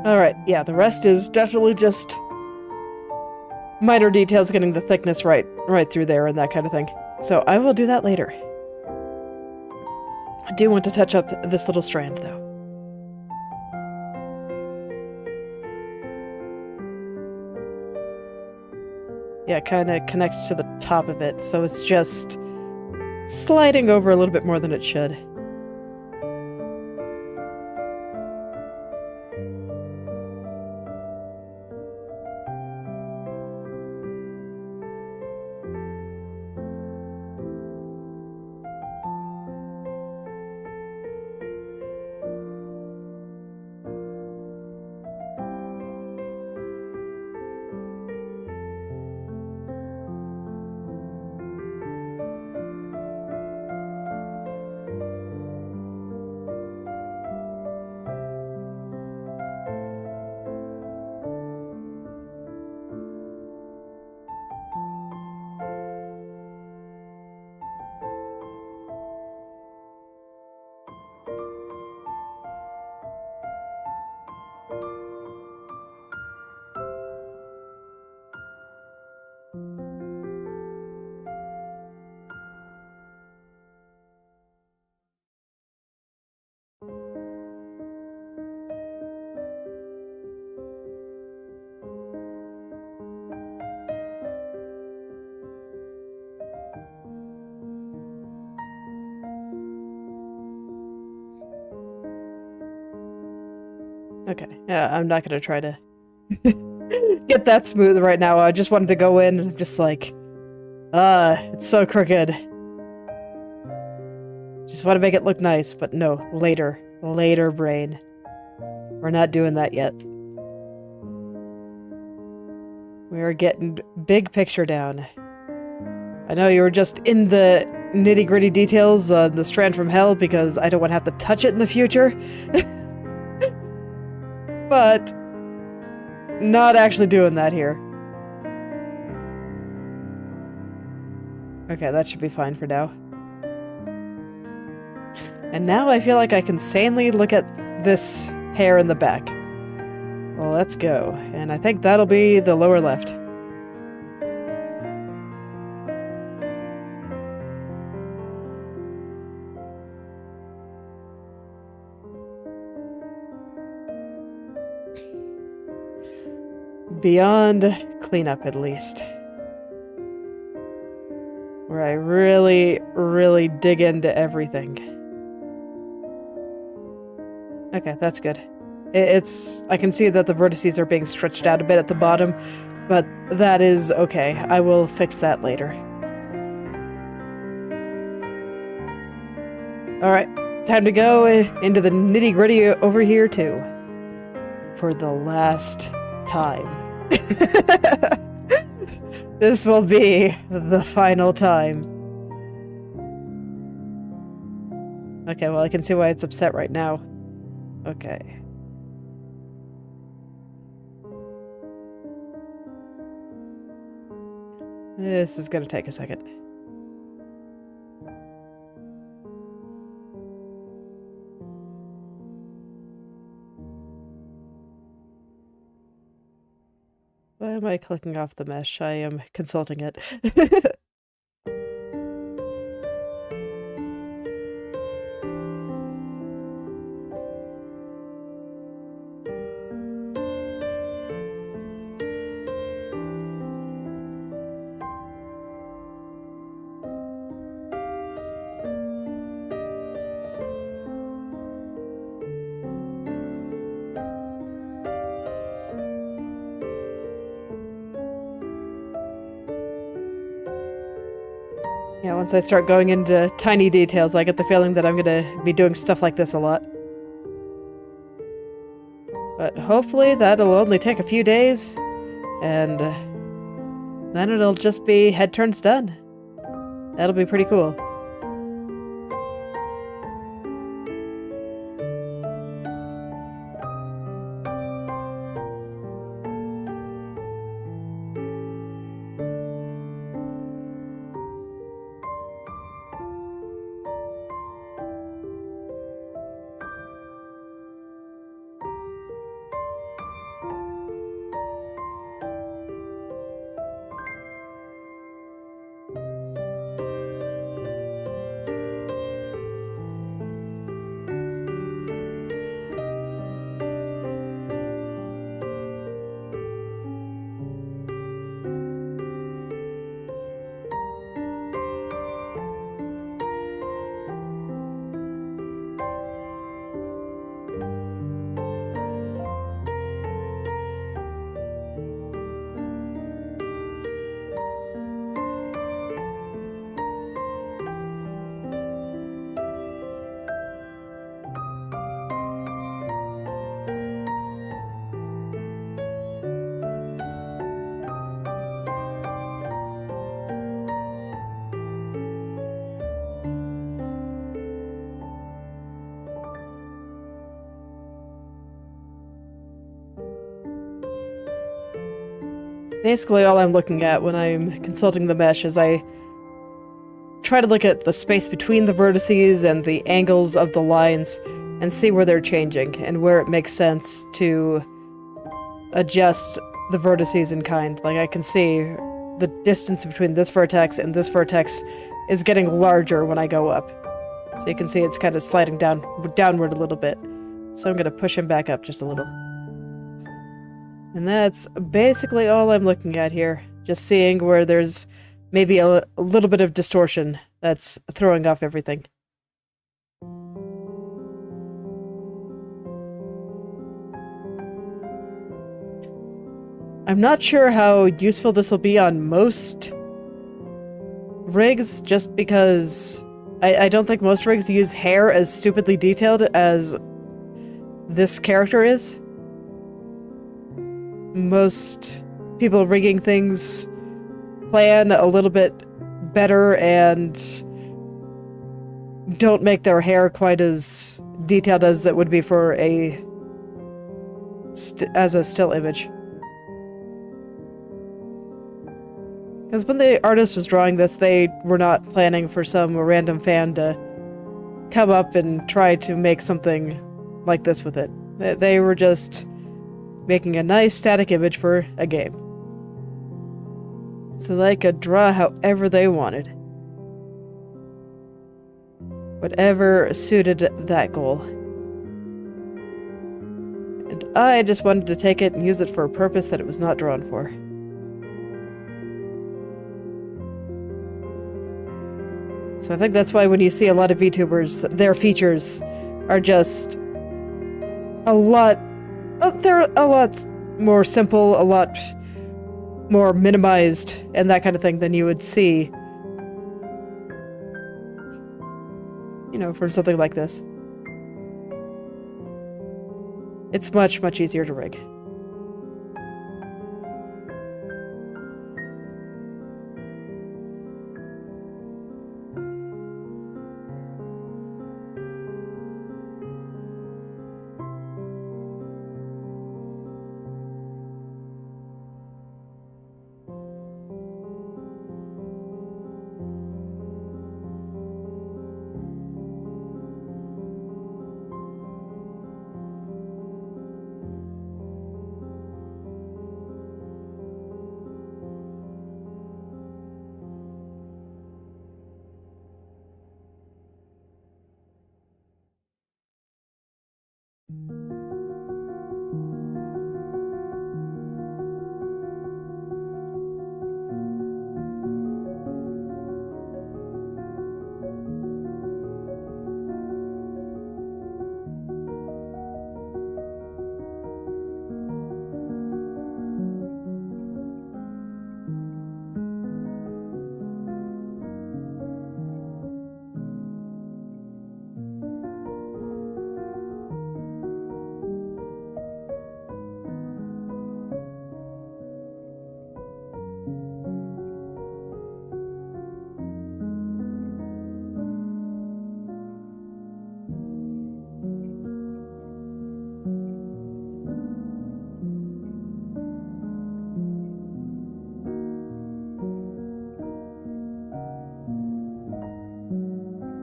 Alright, yeah, the rest is definitely just minor details, getting the thickness right through there and that kind of thing. So I will do that later. I do want to touch up this little strand, though. Yeah, it kind of connects to the top of it, so it's just sliding over a little bit more than it should. Okay, yeah, I'm not gonna try to get that smooth right now. I just wanted to go in and just like, it's so crooked. Just want to make it look nice, but no, later. Later, brain. We're not doing that yet. We are getting big picture down. I know you were just in the nitty-gritty details on the strand from hell because I don't want to have to touch it in the future. But not actually doing that here. Okay, that should be fine for now. And now I feel like I can sanely look at this hair in the back. Well, let's go. And I think that'll be the lower left. Beyond cleanup, at least. Where I really, really dig into everything. Okay, that's good. I can see that the vertices are being stretched out a bit at the bottom, but that is okay. I will fix that later. Alright, time to go into the nitty-gritty over here, too. For the last time. This will be the final time. Okay, well, I can see why it's upset right now. Okay. This is gonna take a second. Why am I clicking off the mesh? I am consulting it. Yeah, once I start going into tiny details, I get the feeling that I'm gonna be doing stuff like this a lot. But hopefully that'll only take a few days, and then it'll just be head turns done. That'll be pretty cool. Basically, all I'm looking at when I'm consulting the mesh is I try to look at the space between the vertices and the angles of the lines and see where they're changing and where it makes sense to adjust the vertices in kind. Like, I can see the distance between this vertex and this vertex is getting larger when I go up. So you can see it's kind of sliding downward a little bit. So I'm going to push him back up just a little. And that's basically all I'm looking at here. Just seeing where there's maybe a little bit of distortion that's throwing off everything. I'm not sure how useful this will be on most rigs, just because I don't think most rigs use hair as stupidly detailed as this character is. Most people rigging things plan a little bit better and don't make their hair quite as detailed as that would be for as a still image. Because when the artist was drawing this, they were not planning for some random fan to come up and try to make something like this with it. They were just making a nice static image for a game. So they could draw however they wanted. Whatever suited that goal. And I just wanted to take it and use it for a purpose that it was not drawn for. So I think that's why when you see a lot of VTubers, their features are just they're a lot more simple, a lot more minimized, and that kind of thing than you would see, you know, from something like this. It's much, much easier to rig.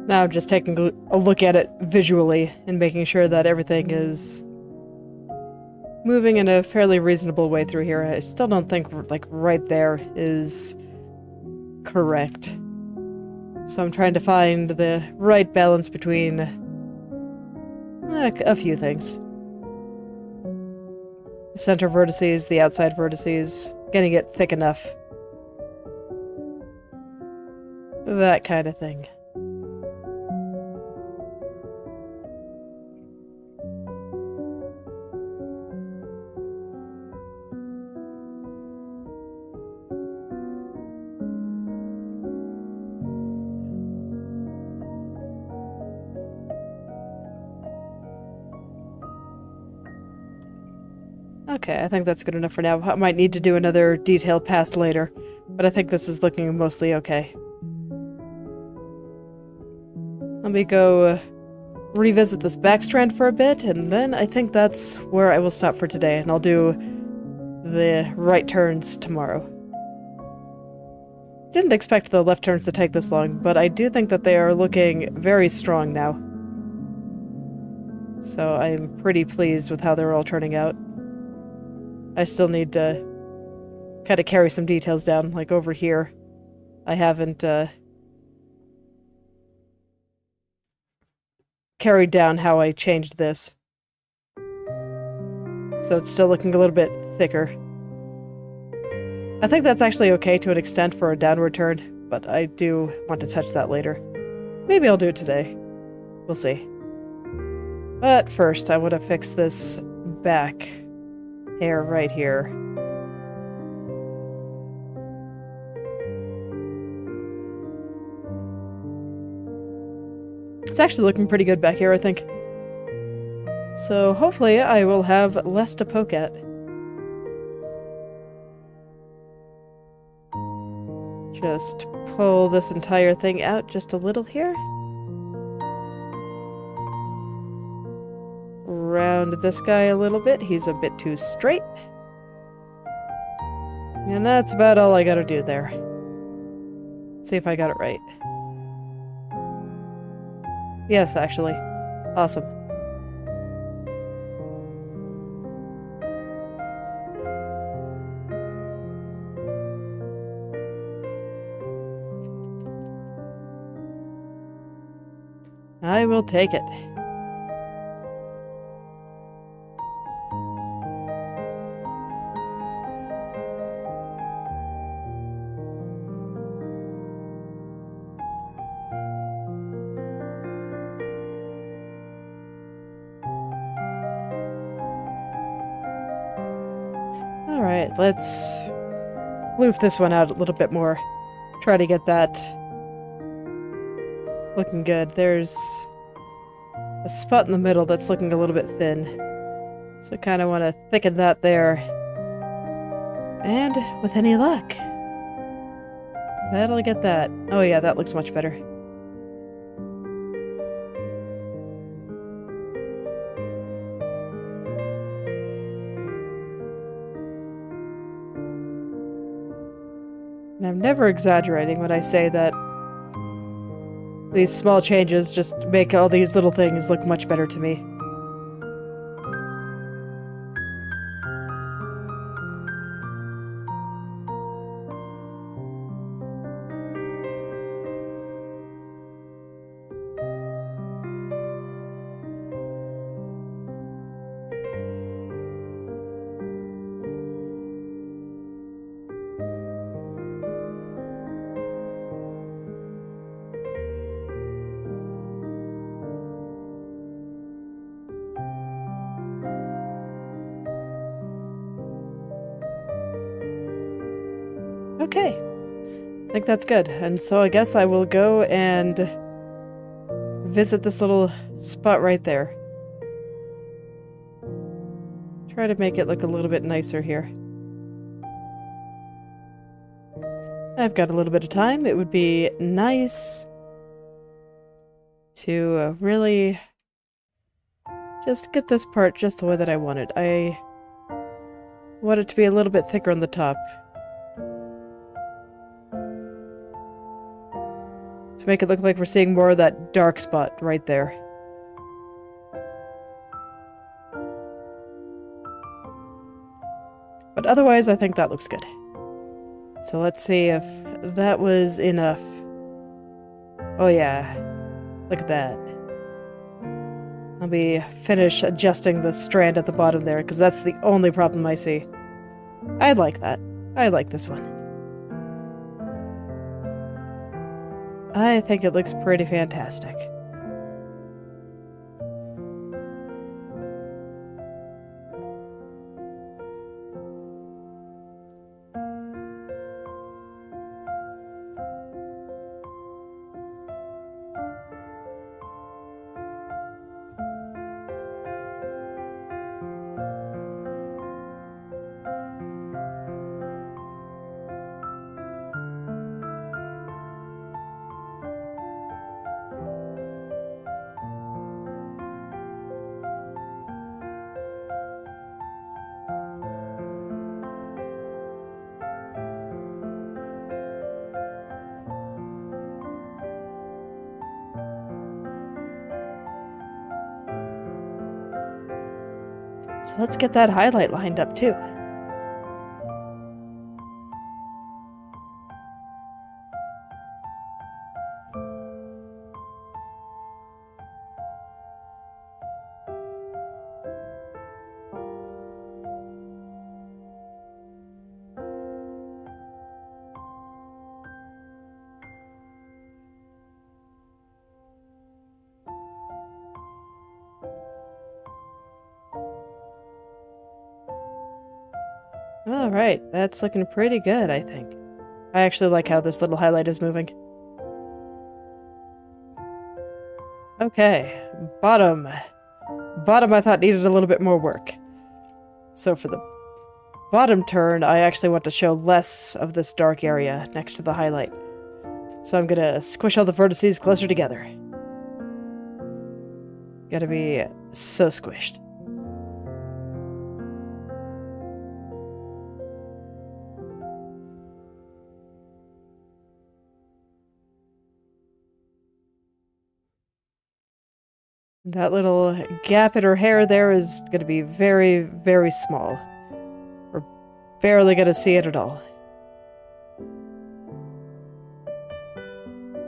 Now I'm just taking a look at it visually and making sure that everything is moving in a fairly reasonable way through here. I still don't think, like, right there is correct. So I'm trying to find the right balance between a few things. The center vertices, the outside vertices, getting it thick enough. That kind of thing. Okay, I think that's good enough for now. I might need to do another detail pass later, but I think this is looking mostly okay. Let me go revisit this back strand for a bit, and then I think that's where I will stop for today, and I'll do the right turns tomorrow. Didn't expect the left turns to take this long, but I do think that they are looking very strong now. So I'm pretty pleased with how they're all turning out. I still need to kind of carry some details down, like over here. I haven't carried down how I changed this. So it's still looking a little bit thicker. I think that's actually okay to an extent for a downward turn, but I do want to touch that later. Maybe I'll do it today. We'll see. But first, I want to fix this back hair right here. It's actually looking pretty good back here, I think. So hopefully I will have less to poke at. Just pull this entire thing out just a little here. Round this guy a little bit. He's a bit too straight. And that's about all I gotta do there. Let's see if I got it right. Yes, actually. Awesome. I will take it. Alright, let's loof this one out a little bit more. Try to get that looking good. There's a spot in the middle that's looking a little bit thin. So I kind of want to thicken that there. And with any luck, that'll get that. Oh yeah, that looks much better. And I'm never exaggerating when I say that these small changes just make all these little things look much better to me. Okay, I think that's good. And so I guess I will go and visit this little spot right there. Try to make it look a little bit nicer here. I've got a little bit of time. It would be nice to really just get this part just the way that I want it. I want it to be a little bit thicker on the top. to make it look like we're seeing more of that dark spot right there. But otherwise, I think that looks good. So let's see if that was enough. Oh yeah, look at that. Let me finish adjusting the strand at the bottom there, because that's the only problem I see. I like that. I like this one. I think it looks pretty fantastic. So let's get that highlight lined up too. Alright, that's looking pretty good, I think. I actually like how this little highlight is moving. Okay, bottom. Bottom I thought needed a little bit more work. So for the bottom turn, I actually want to show less of this dark area next to the highlight. So I'm gonna squish all the vertices closer together. Gotta be so squished. That little gap in her hair there is going to be very, very small. We're barely going to see it at all.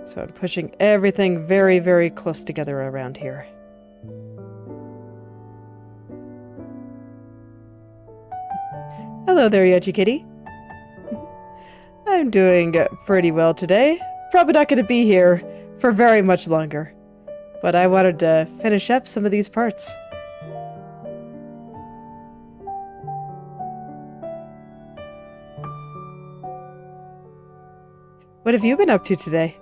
So I'm pushing everything very, very close together around here. Hello there, Inochi2D. I'm doing pretty well today. Probably not going to be here for very much longer. But I wanted to finish up some of these parts. What have you been up to today?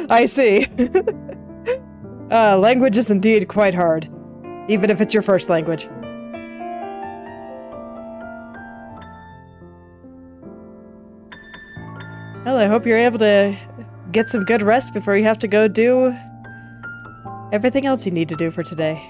I see. Language is indeed quite hard, even if it's your first language. Well, I hope you're able to get some good rest before you have to go do everything else you need to do for today.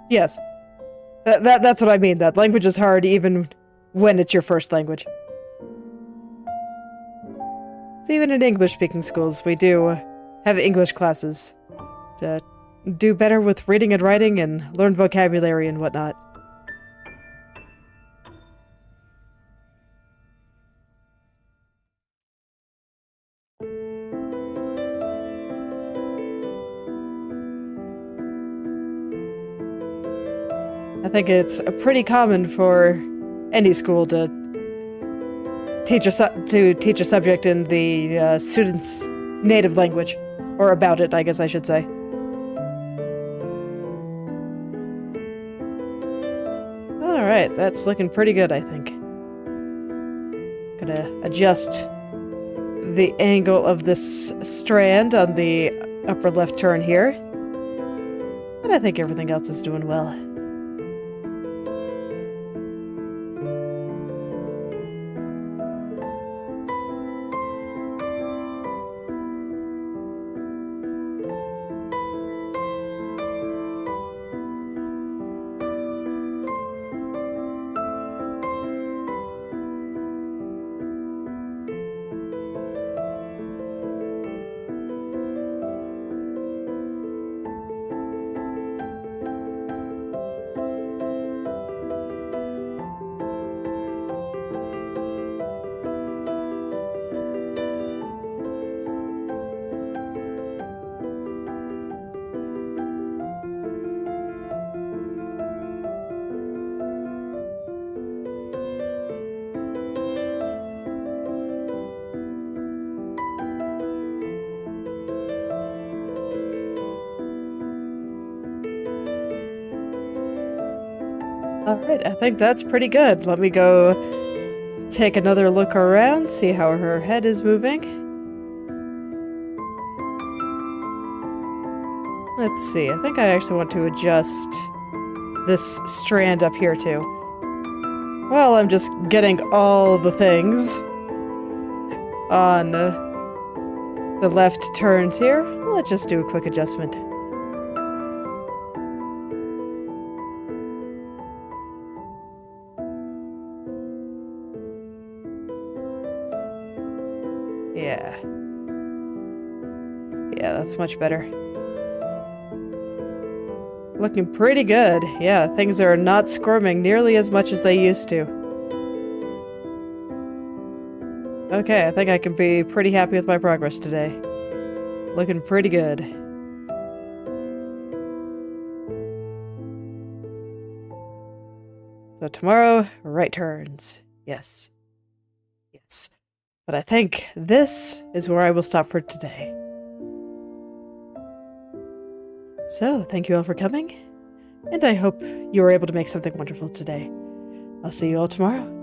Yes. That's what I mean. That language is hard even when it's your first language. So even in English-speaking schools, we do have English classes to do better with reading and writing and learn vocabulary and whatnot. I think it's pretty common for any school to teach a subject in the student's native language, or about it, I guess I should say. All right, that's looking pretty good, I think. Gonna adjust the angle of this strand on the upper left turn here. But I think everything else is doing well. Alright, I think that's pretty good. Let me go take another look around, see how her head is moving. Let's see, I think I actually want to adjust this strand up here too. Well, I'm just getting all the things on the left turns here. Let's just do a quick adjustment. Yeah. Yeah, that's much better. Looking pretty good. Yeah, things are not squirming nearly as much as they used to. Okay, I think I can be pretty happy with my progress today. Looking pretty good. So tomorrow, right turns. Yes. Yes. But I think this is where I will stop for today. So, thank you all for coming, and I hope you were able to make something wonderful today. I'll see you all tomorrow.